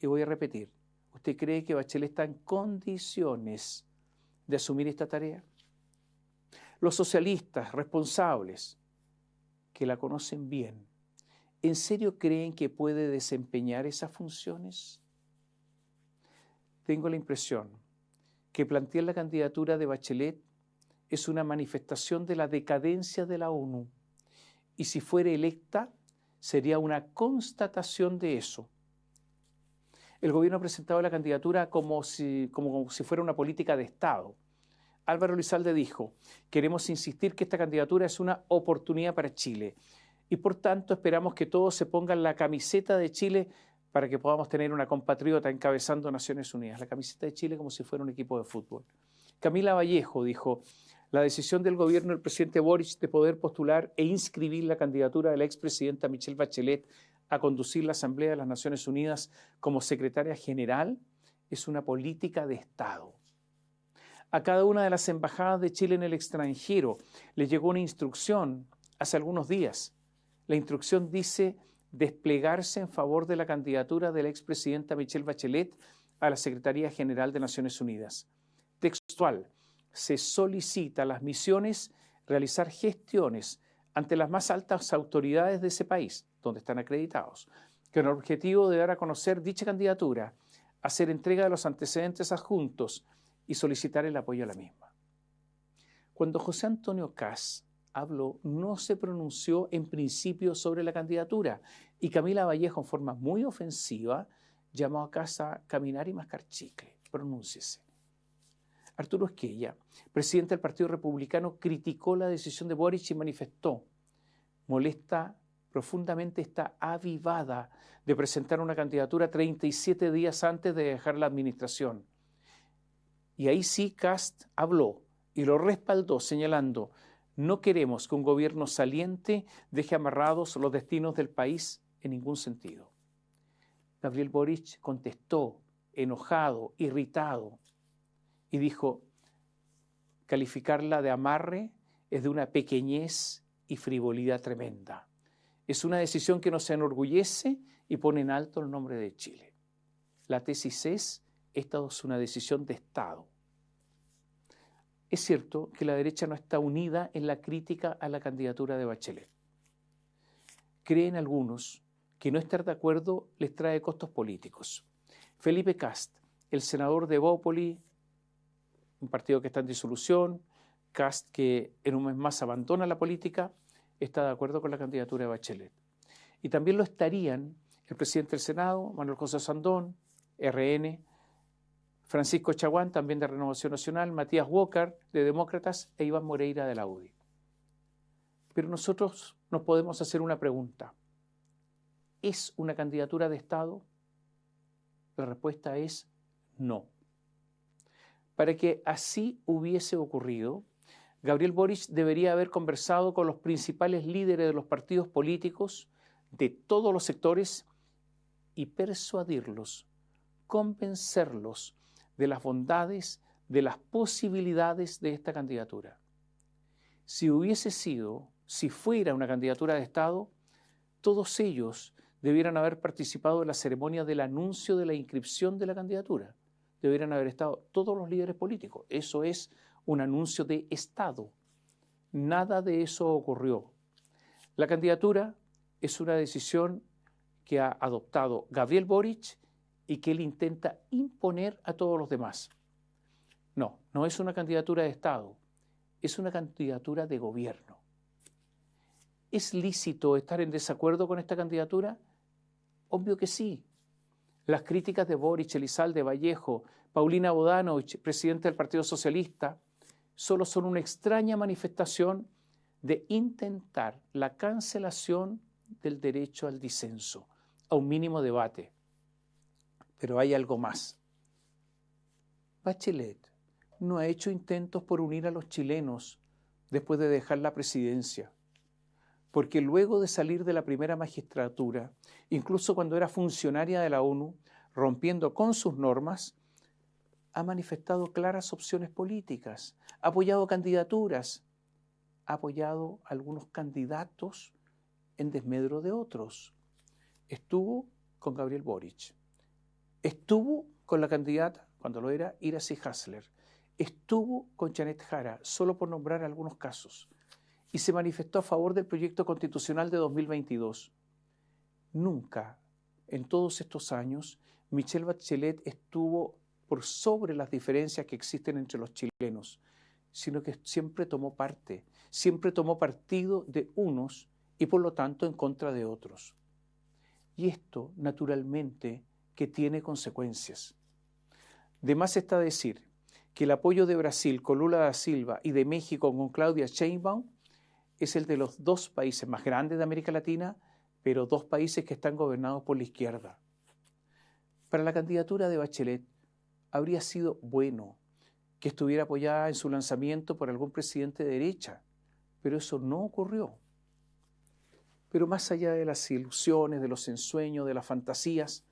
H: Y voy a repetir, ¿usted cree que Bachelet está en condiciones de asumir esta tarea? Los socialistas responsables, que la conocen bien, ¿en serio creen que puede desempeñar esas funciones? Tengo la impresión que plantear la candidatura de Bachelet es una manifestación de la decadencia de la ONU y si fuera electa sería una constatación de eso. El gobierno ha presentado la candidatura como si fuera una política de Estado. Álvaro Elizalde dijo, queremos insistir que esta candidatura es una oportunidad para Chile y por tanto esperamos que todos se pongan la camiseta de Chile para que podamos tener una compatriota encabezando Naciones Unidas, la camiseta de Chile como si fuera un equipo de fútbol. Camila Vallejo dijo, la decisión del gobierno del presidente Boric de poder postular e inscribir la candidatura de la expresidenta Michelle Bachelet a conducir la Asamblea de las Naciones Unidas como secretaria general es una política de Estado. A cada una de las embajadas de Chile en el extranjero le llegó una instrucción hace algunos días. La instrucción dice desplegarse en favor de la candidatura de la expresidenta Michelle Bachelet a la Secretaría General de Naciones Unidas. Textual, se solicita a las misiones realizar gestiones ante las más altas autoridades de ese país, donde están acreditados, con el objetivo de dar a conocer dicha candidatura, hacer entrega de los antecedentes adjuntos y solicitar el apoyo a la misma. Cuando José Antonio Kast habló, no se pronunció en principio sobre la candidatura y Camila Vallejo, en forma muy ofensiva, llamó a Kast a caminar y mascar chicle. Pronúnciese. Arturo Esquella, presidente del Partido Republicano, criticó la decisión de Boric y manifestó, molesta profundamente esta avivada de presentar una candidatura 37 días antes de dejar la administración. Y ahí sí Kast habló y lo respaldó señalando, no queremos que un gobierno saliente deje amarrados los destinos del país en ningún sentido. Gabriel Boric contestó, enojado, irritado, y dijo, calificarla de amarre es de una pequeñez y frivolidad tremenda. Es una decisión que nos enorgullece y pone en alto el nombre de Chile. La tesis es, esta es una decisión de Estado. Es cierto que la derecha no está unida en la crítica a la candidatura de Bachelet. Creen algunos que no estar de acuerdo les trae costos políticos. Felipe Kast, el senador de Evópoli, un partido que está en disolución, Kast que en un mes más abandona la política, está de acuerdo con la candidatura de Bachelet. Y también lo estarían el presidente del Senado, Manuel José Sandón, RN, Francisco Chaguán, también de Renovación Nacional, Matías Walker, de Demócratas, e Iván Moreira, de la UDI. Pero nosotros nos podemos hacer una pregunta. ¿Es una candidatura de Estado? La respuesta es no. Para que así hubiese ocurrido, Gabriel Boric debería haber conversado con los principales líderes de los partidos políticos de todos los sectores y persuadirlos convencerlos de las bondades, de las posibilidades de esta candidatura. Si fuera una candidatura de Estado, todos ellos debieran haber participado en la ceremonia del anuncio de la inscripción de la candidatura. Debieran haber estado todos los líderes políticos. Eso es un anuncio de Estado. Nada de eso ocurrió. La candidatura es una decisión que ha adoptado Gabriel Boric y que él intenta imponer a todos los demás. No, no es una candidatura de Estado, es una candidatura de gobierno. ¿Es lícito estar en desacuerdo con esta candidatura? Obvio que sí. Las críticas de Boric, Elizalde, Vallejo, Paulina Bodanovich, presidente del Partido Socialista, solo son una extraña manifestación de intentar la cancelación del derecho al disenso, a un mínimo debate. Pero hay algo más. Bachelet no ha hecho intentos por unir a los chilenos después de dejar la presidencia, porque luego de salir de la primera magistratura, incluso cuando era funcionaria de la ONU, rompiendo con sus normas, ha manifestado claras opciones políticas, ha apoyado candidaturas, ha apoyado a algunos candidatos en desmedro de otros. Estuvo con Gabriel Boric, estuvo con la candidata, cuando lo era, Iracy Hasler, estuvo con Janet Jara, solo por nombrar algunos casos, y se manifestó a favor del proyecto constitucional de 2022. Nunca, en todos estos años, Michelle Bachelet estuvo por sobre las diferencias que existen entre los chilenos, sino que siempre tomó partido de unos y por lo tanto en contra de otros. Y esto, naturalmente, que tiene consecuencias. De más está decir que el apoyo de Brasil con Lula da Silva y de México con Claudia Sheinbaum es el de los dos países más grandes de América Latina, pero dos países que están gobernados por la izquierda. Para la candidatura de Bachelet habría sido bueno que estuviera apoyada en su lanzamiento por algún presidente de derecha, pero eso no ocurrió. Pero más allá de las ilusiones, de los ensueños, de las fantasías,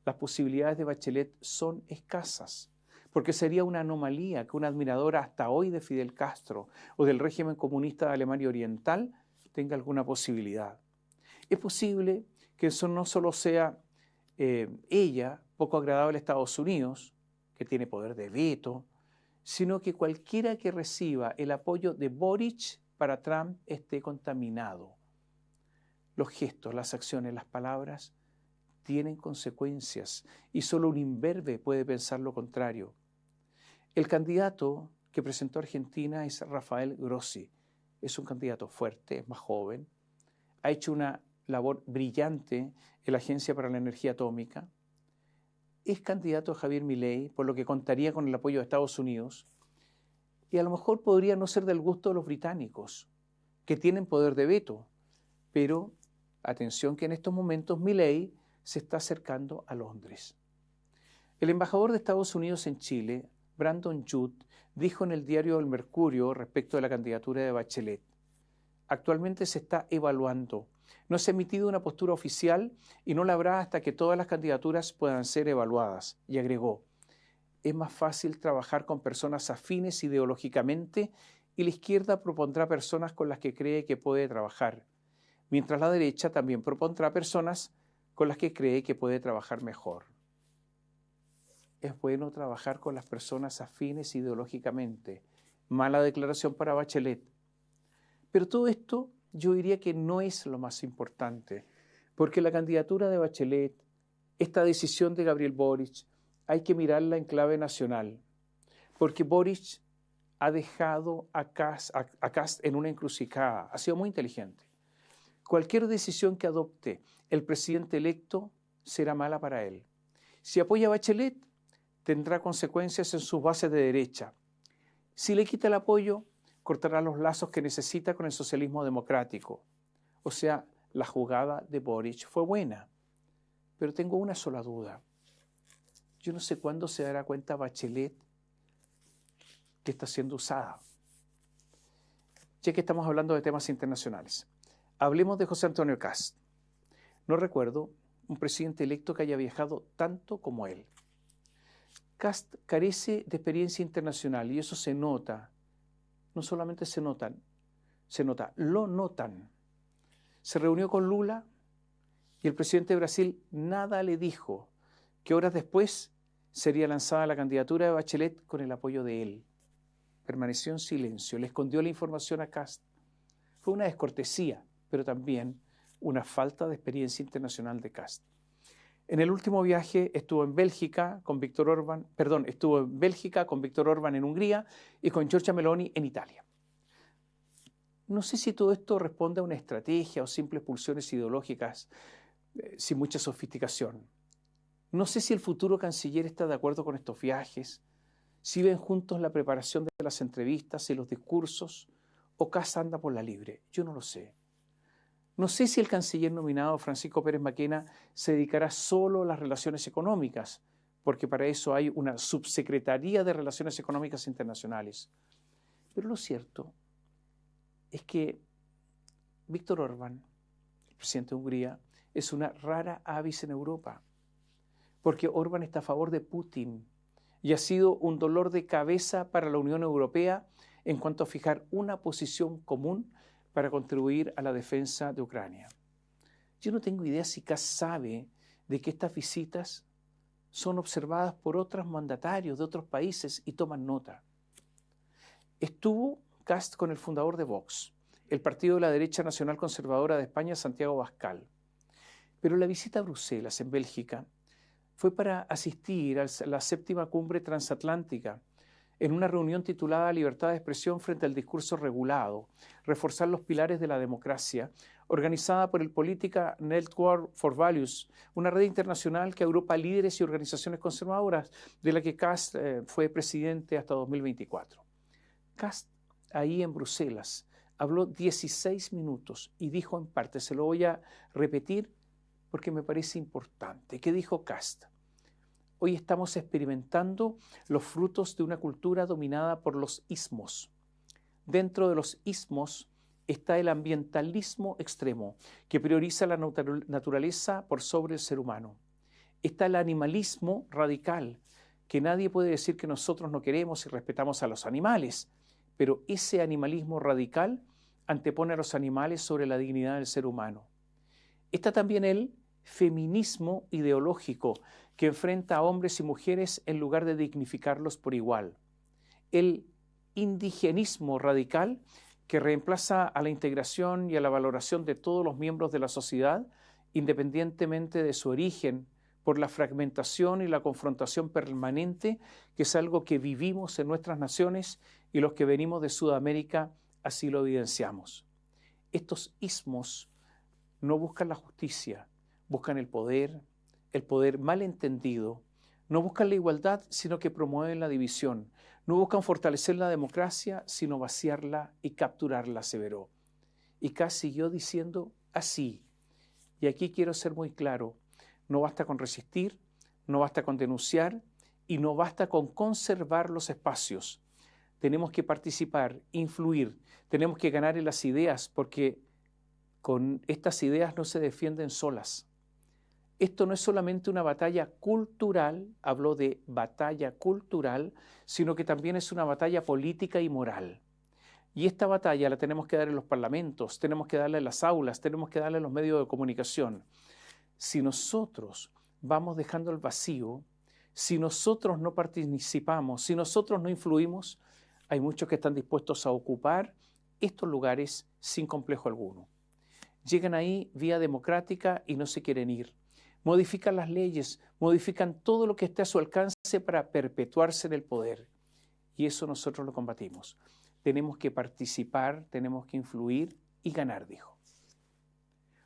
H: las posibilidades de Bachelet son escasas, porque sería una anomalía que una admiradora hasta hoy de Fidel Castro o del régimen comunista de Alemania Oriental tenga alguna posibilidad. Es posible que eso no solo sea ella, poco agradable a Estados Unidos, que tiene poder de veto, sino que cualquiera que reciba el apoyo de Boric para Trump esté contaminado. Los gestos, las acciones, las palabras tienen consecuencias y solo un imberbe puede pensar lo contrario. El candidato que presentó Argentina es Rafael Grossi. Es un candidato fuerte, es más joven, ha hecho una labor brillante en la Agencia para la Energía Atómica, es candidato a Javier Milei, por lo que contaría con el apoyo de Estados Unidos, y a lo mejor podría no ser del gusto de los británicos, que tienen poder de veto, pero atención que en estos momentos Milei se está acercando a Londres. El embajador de Estados Unidos en Chile, Brandon Judd, dijo en el diario El Mercurio respecto de la candidatura de Bachelet: actualmente se está evaluando. No se ha emitido una postura oficial y no la habrá hasta que todas las candidaturas puedan ser evaluadas. Y agregó: es más fácil trabajar con personas afines ideológicamente y la izquierda propondrá personas con las que cree que puede trabajar, mientras la derecha también propondrá personas con las que cree que puede trabajar mejor. Es bueno trabajar con las personas afines ideológicamente. Mala declaración para Bachelet. Pero todo esto yo diría que no es lo más importante, porque la candidatura de Bachelet, esta decisión de Gabriel Boric, hay que mirarla en clave nacional, porque Boric ha dejado a Kast en una encrucijada, ha sido muy inteligente. Cualquier decisión que adopte el presidente electo será mala para él. Si apoya a Bachelet, tendrá consecuencias en sus bases de derecha. Si le quita el apoyo, cortará los lazos que necesita con el socialismo democrático. O sea, la jugada de Boric fue buena. Pero tengo una sola duda. Yo no sé cuándo se dará cuenta Bachelet que está siendo usada. Ya que estamos hablando de temas internacionales, hablemos de José Antonio Kast. No recuerdo un presidente electo que haya viajado tanto como él. Kast carece de experiencia internacional y eso se nota. No solamente se nota, lo notan. Se reunió con Lula y el presidente de Brasil nada le dijo que horas después sería lanzada la candidatura de Bachelet con el apoyo de él. Permaneció en silencio, le escondió la información a Kast. Fue una descortesía, pero también una falta de experiencia internacional de Kast. En el último viaje estuvo en Bélgica con Víctor Orbán en Hungría y con Giorgia Meloni en Italia. No sé si todo esto responde a una estrategia o simples pulsiones ideológicas sin mucha sofisticación. No sé si el futuro canciller está de acuerdo con estos viajes, si ven juntos la preparación de las entrevistas y los discursos, o Kast anda por la libre. Yo no lo sé. No sé si el canciller nominado Francisco Pérez Maquena se dedicará solo a las relaciones económicas, porque para eso hay una subsecretaría de Relaciones Económicas Internacionales. Pero lo cierto es que Víctor Orbán, el presidente de Hungría, es una rara avis en Europa, porque Orbán está a favor de Putin y ha sido un dolor de cabeza para la Unión Europea en cuanto a fijar una posición común para contribuir a la defensa de Ucrania. Yo no tengo idea si Kast sabe de que estas visitas son observadas por otros mandatarios de otros países y toman nota. Estuvo Kast con el fundador de Vox, el partido de la derecha nacional conservadora de España, Santiago Abascal. Pero la visita a Bruselas, en Bélgica, fue para asistir a la 7ª cumbre transatlántica, en una reunión titulada Libertad de expresión frente al discurso regulado, reforzar los pilares de la democracia, organizada por el Political Network for Values, una red internacional que agrupa líderes y organizaciones conservadoras, de la que Kast fue presidente hasta 2024. Kast, ahí en Bruselas, habló 16 minutos y dijo en parte, se lo voy a repetir porque me parece importante. ¿Qué dijo Kast? Hoy estamos experimentando los frutos de una cultura dominada por los ismos. Dentro de los ismos está el ambientalismo extremo, que prioriza la naturaleza por sobre el ser humano. Está el animalismo radical, que nadie puede decir que nosotros no queremos y respetamos a los animales, pero ese animalismo radical antepone a los animales sobre la dignidad del ser humano. Está también el feminismo ideológico, que enfrenta a hombres y mujeres en lugar de dignificarlos por igual. El indigenismo radical, que reemplaza a la integración y a la valoración de todos los miembros de la sociedad, independientemente de su origen, por la fragmentación y la confrontación permanente, que es algo que vivimos en nuestras naciones y los que venimos de Sudamérica así lo evidenciamos. Estos ismos no buscan la justicia, buscan el poder mal entendido, no buscan la igualdad, sino que promueven la división, no buscan fortalecer la democracia, sino vaciarla y capturarla, aseveró. Y Kast siguió diciendo así, y aquí quiero ser muy claro, no basta con resistir, no basta con denunciar y no basta con conservar los espacios. Tenemos que participar, influir, tenemos que ganar en las ideas, porque con estas ideas no se defienden solas. Esto no es solamente una batalla cultural, habló de batalla cultural, sino que también es una batalla política y moral. Y esta batalla la tenemos que dar en los parlamentos, tenemos que darla en las aulas, tenemos que darla en los medios de comunicación. Si nosotros vamos dejando el vacío, si nosotros no participamos, si nosotros no influimos, hay muchos que están dispuestos a ocupar estos lugares sin complejo alguno. Llegan ahí vía democrática y no se quieren ir. Modifican las leyes, modifican todo lo que esté a su alcance para perpetuarse en el poder. Y eso nosotros lo combatimos. Tenemos que participar, tenemos que influir y ganar, dijo.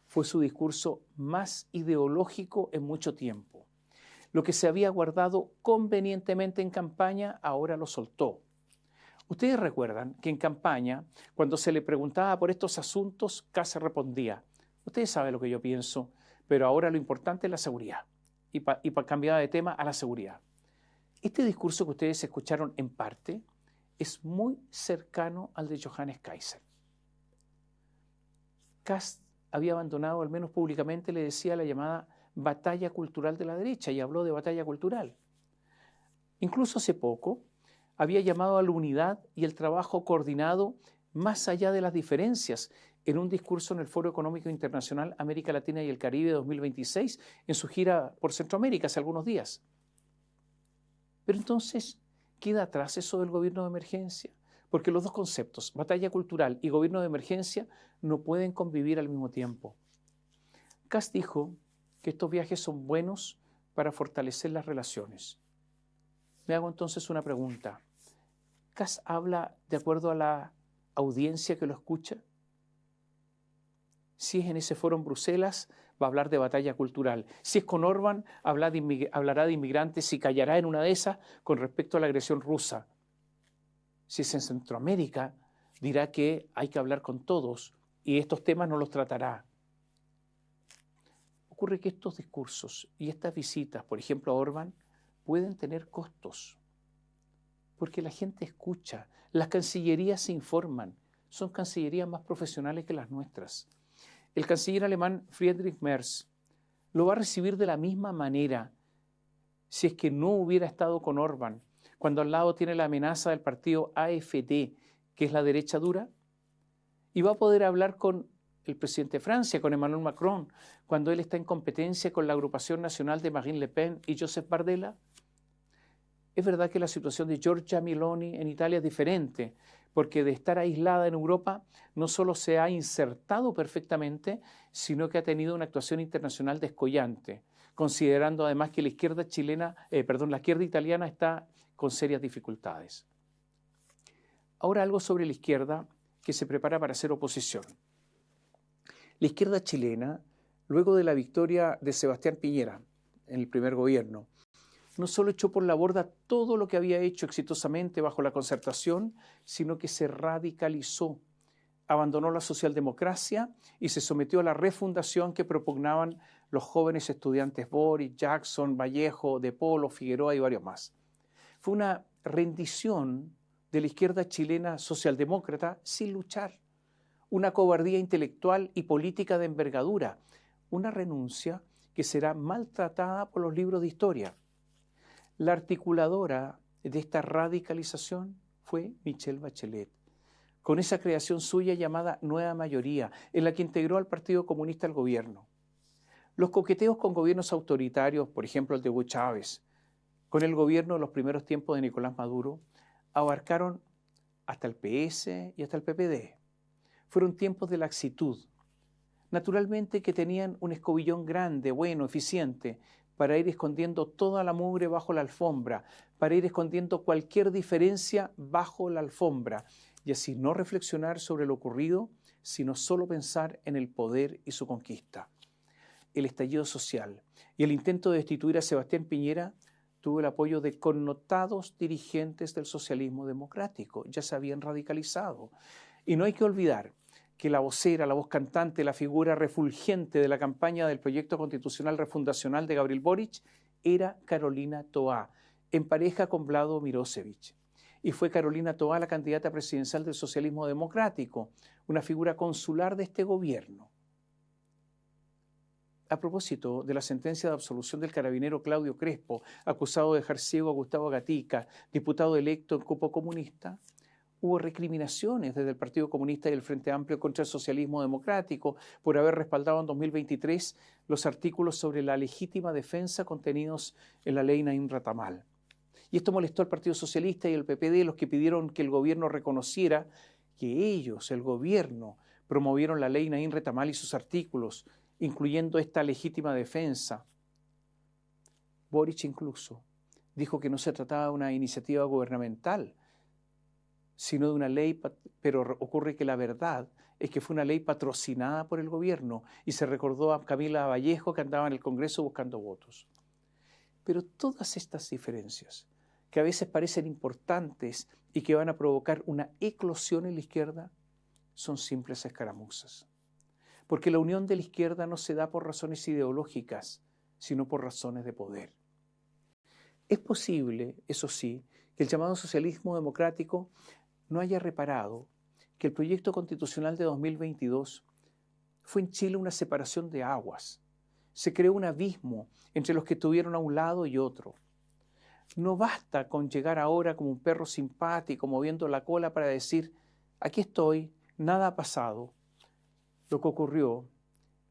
H: Fue su discurso más ideológico en mucho tiempo. Lo que se había guardado convenientemente en campaña, ahora lo soltó. Ustedes recuerdan que en campaña, cuando se le preguntaba por estos asuntos, Kast respondía, ustedes saben lo que yo pienso, pero ahora lo importante es la seguridad. Y para cambiar de tema, a la seguridad. Este discurso que ustedes escucharon en parte es muy cercano al de Johannes Kaiser. Kast había abandonado, al menos públicamente, le decía la llamada batalla cultural de la derecha y habló de batalla cultural. Incluso hace poco había llamado a la unidad y el trabajo coordinado más allá de las diferencias en un discurso en el Foro Económico Internacional América Latina y el Caribe 2026 en su gira por Centroamérica hace algunos días. Pero entonces, ¿queda atrás eso del gobierno de emergencia? Porque los dos conceptos, batalla cultural y gobierno de emergencia, no pueden convivir al mismo tiempo. Kast dijo que estos viajes son buenos para fortalecer las relaciones. Me hago entonces una pregunta. ¿Kast habla de acuerdo a la audiencia que lo escucha? Si es en ese foro en Bruselas, va a hablar de batalla cultural. Si es con Orbán, hablará de inmigrantes y callará en una de esas con respecto a la agresión rusa. Si es en Centroamérica, dirá que hay que hablar con todos y estos temas no los tratará. Ocurre que estos discursos y estas visitas, por ejemplo a Orbán, pueden tener costos, porque la gente escucha, las cancillerías se informan, son cancillerías más profesionales que las nuestras. El canciller alemán Friedrich Merz lo va a recibir de la misma manera si es que no hubiera estado con Orbán, cuando al lado tiene la amenaza del partido AfD, que es la derecha dura, y va a poder hablar con el presidente de Francia, con Emmanuel Macron, cuando él está en competencia con la agrupación nacional de Marine Le Pen y Josep Bardella. Es verdad que la situación de Giorgia Meloni en Italia es diferente, porque de estar aislada en Europa no solo se ha insertado perfectamente, sino que ha tenido una actuación internacional descollante, considerando además que la izquierda italiana está con serias dificultades. Ahora algo sobre la izquierda que se prepara para hacer oposición. La izquierda chilena, luego de la victoria de Sebastián Piñera en el primer gobierno, no solo echó por la borda todo lo que había hecho exitosamente bajo la Concertación, sino que se radicalizó, abandonó la socialdemocracia y se sometió a la refundación que propugnaban los jóvenes estudiantes Boric, Jackson, Vallejo, De Polo, Figueroa y varios más. Fue una rendición de la izquierda chilena socialdemócrata sin luchar, una cobardía intelectual y política de envergadura, una renuncia que será maltratada por los libros de historia. La articuladora de esta radicalización fue Michelle Bachelet, con esa creación suya llamada Nueva Mayoría, en la que integró al Partido Comunista al gobierno. Los coqueteos con gobiernos autoritarios, por ejemplo el de Hugo Chávez, con el gobierno de los primeros tiempos de Nicolás Maduro, abarcaron hasta el PS y hasta el PPD. Fueron tiempos de laxitud. Naturalmente que tenían un escobillón grande, bueno, eficiente, para ir escondiendo toda la mugre bajo la alfombra, para ir escondiendo cualquier diferencia bajo la alfombra, y así no reflexionar sobre lo ocurrido, sino solo pensar en el poder y su conquista. El estallido social y el intento de destituir a Sebastián Piñera tuvo el apoyo de connotados dirigentes del socialismo democrático, ya se habían radicalizado. Y no hay que olvidar que la vocera, la voz cantante, la figura refulgente de la campaña del proyecto constitucional refundacional de Gabriel Boric era Carolina Toá, en pareja con Vlado Mirosevic. Y fue Carolina Toá la candidata presidencial del socialismo democrático, una figura consular de este gobierno. A propósito de la sentencia de absolución del carabinero Claudio Crespo, acusado de dejar ciego a Gustavo Gatica, diputado electo en cupo comunista, hubo recriminaciones desde el Partido Comunista y el Frente Amplio contra el socialismo democrático por haber respaldado en 2023 los artículos sobre la legítima defensa contenidos en la ley Naim Ratamal. Y esto molestó al Partido Socialista y al PPD, los que pidieron que el gobierno reconociera que ellos, el gobierno, promovieron la ley Naim Ratamal y sus artículos, incluyendo esta legítima defensa. Boric incluso dijo que no se trataba de una iniciativa gubernamental, sino de una ley, pero ocurre que la verdad es que fue una ley patrocinada por el gobierno y se recordó a Camila Vallejo que andaba en el Congreso buscando votos. Pero todas estas diferencias, que a veces parecen importantes y que van a provocar una eclosión en la izquierda, son simples escaramuzas. Porque la unión de la izquierda no se da por razones ideológicas, sino por razones de poder. Es posible, eso sí, que el llamado socialismo democrático no haya reparado que el proyecto constitucional de 2022 fue en Chile una separación de aguas. Se creó un abismo entre los que estuvieron a un lado y otro. No basta con llegar ahora como un perro simpático, moviendo la cola para decir, aquí estoy, nada ha pasado. Lo que ocurrió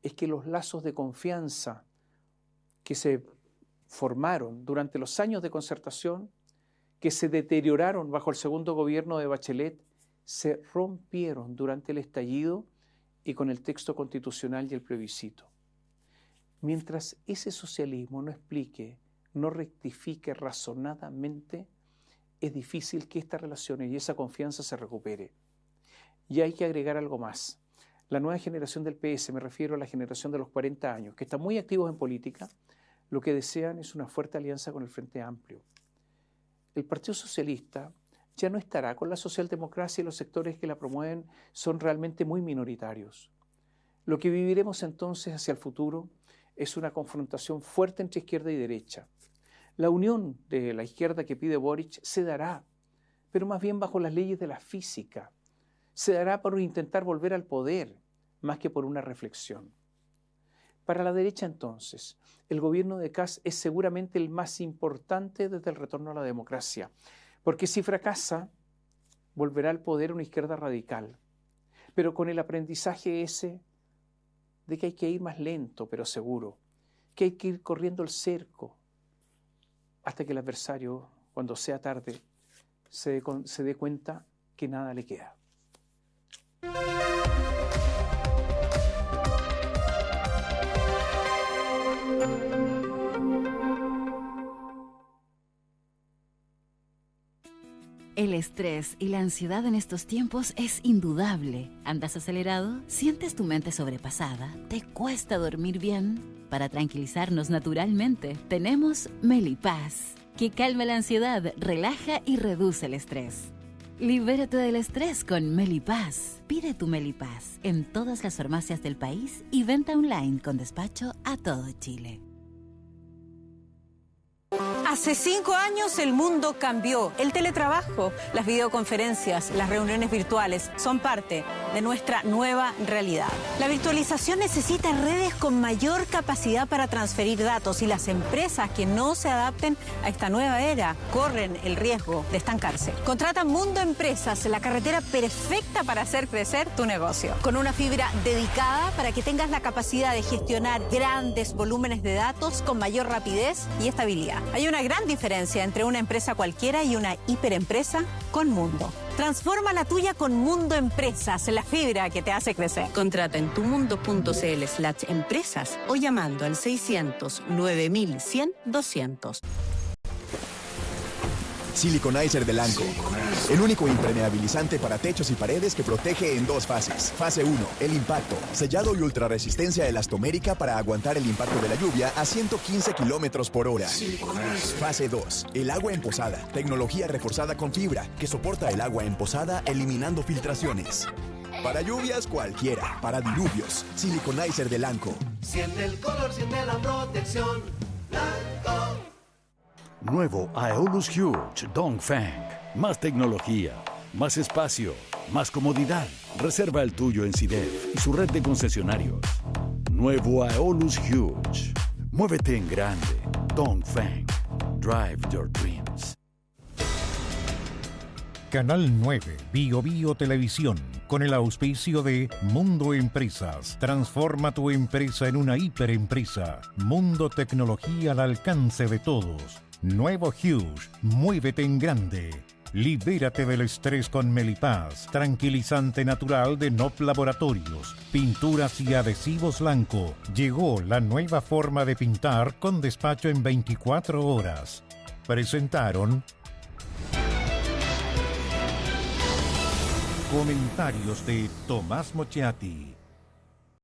H: es que los lazos de confianza que se formaron durante los años de concertación, que se deterioraron bajo el segundo gobierno de Bachelet, se rompieron durante el estallido y con el texto constitucional y el plebiscito. Mientras ese socialismo no explique, no rectifique razonadamente, es difícil que estas relaciones y esa confianza se recupere. Y hay que agregar algo más. La nueva generación del PS, me refiero a la generación de los 40 años, que están muy activos en política, lo que desean es una fuerte alianza con el Frente Amplio. El Partido Socialista ya no estará con la socialdemocracia y los sectores que la promueven son realmente muy minoritarios. Lo que viviremos entonces hacia el futuro es una confrontación fuerte entre izquierda y derecha. La unión de la izquierda que pide Boric se dará, pero más bien bajo las leyes de la física. Se dará por intentar volver al poder, más que por una reflexión. Para la derecha, entonces, el gobierno de Kast es seguramente el más importante desde el retorno a la democracia, porque si fracasa, volverá al poder una izquierda radical, pero con el aprendizaje ese de que hay que ir más lento, pero seguro, que hay que ir corriendo el cerco, hasta que el adversario, cuando sea tarde, se dé cuenta que nada le queda.
B: El estrés y la ansiedad en estos tiempos es indudable. ¿Andas acelerado? ¿Sientes tu mente sobrepasada? ¿Te cuesta dormir bien? Para tranquilizarnos naturalmente, tenemos Melipaz, que calma la ansiedad, relaja y reduce el estrés. Libérate del estrés con Melipaz. Pide tu Melipaz en todas las farmacias del país y venta online con despacho a todo Chile.
C: Hace 5 años el mundo cambió. El teletrabajo, las videoconferencias, las reuniones virtuales son parte de nuestra nueva realidad. La virtualización necesita redes con mayor capacidad para transferir datos y las empresas que no se adapten a esta nueva era corren el riesgo de estancarse. Contrata Mundo Empresas, la carretera perfecta para hacer crecer tu negocio. Con una fibra dedicada para que tengas la capacidad de gestionar grandes volúmenes de datos con mayor rapidez y estabilidad. Hay una gran diferencia entre una empresa cualquiera y una hiperempresa con Mundo. Transforma la tuya con Mundo Empresas, la fibra que te hace crecer.
D: Contrata en tumundo.cl/empresas o llamando al 600-9100-200.
F: Siliconizer de Lanco. El único impermeabilizante para techos y paredes que protege en 2 fases. Fase 1, el impacto. Sellado y ultrarresistencia elastomérica para aguantar el impacto de la lluvia a 115 kilómetros por hora. Fase 2, el agua emposada. Tecnología reforzada con fibra que soporta el agua emposada eliminando filtraciones. Para lluvias cualquiera, para diluvios. Siliconizer de Lanco.
G: Siente el color, siente la protección. Lanco.
E: Nuevo Aeolus Huge Dongfeng. Más tecnología, más espacio, más comodidad. Reserva el tuyo en CIDEF y su red de concesionarios. Nuevo Aeolus Huge. Muévete en grande. Dongfeng. Drive your dreams.
A: Canal 9, Bio Televisión, con el auspicio de Mundo Empresas. Transforma tu empresa en una hiperempresa. Mundo Tecnología al alcance de todos. Nuevo Huge, muévete en grande. Libérate del estrés con Melipaz, tranquilizante natural de NOP Laboratorios. Pinturas y adhesivos Lanco. Llegó la nueva forma de pintar con despacho en 24 horas. Presentaron comentarios de Tomás Mochiati.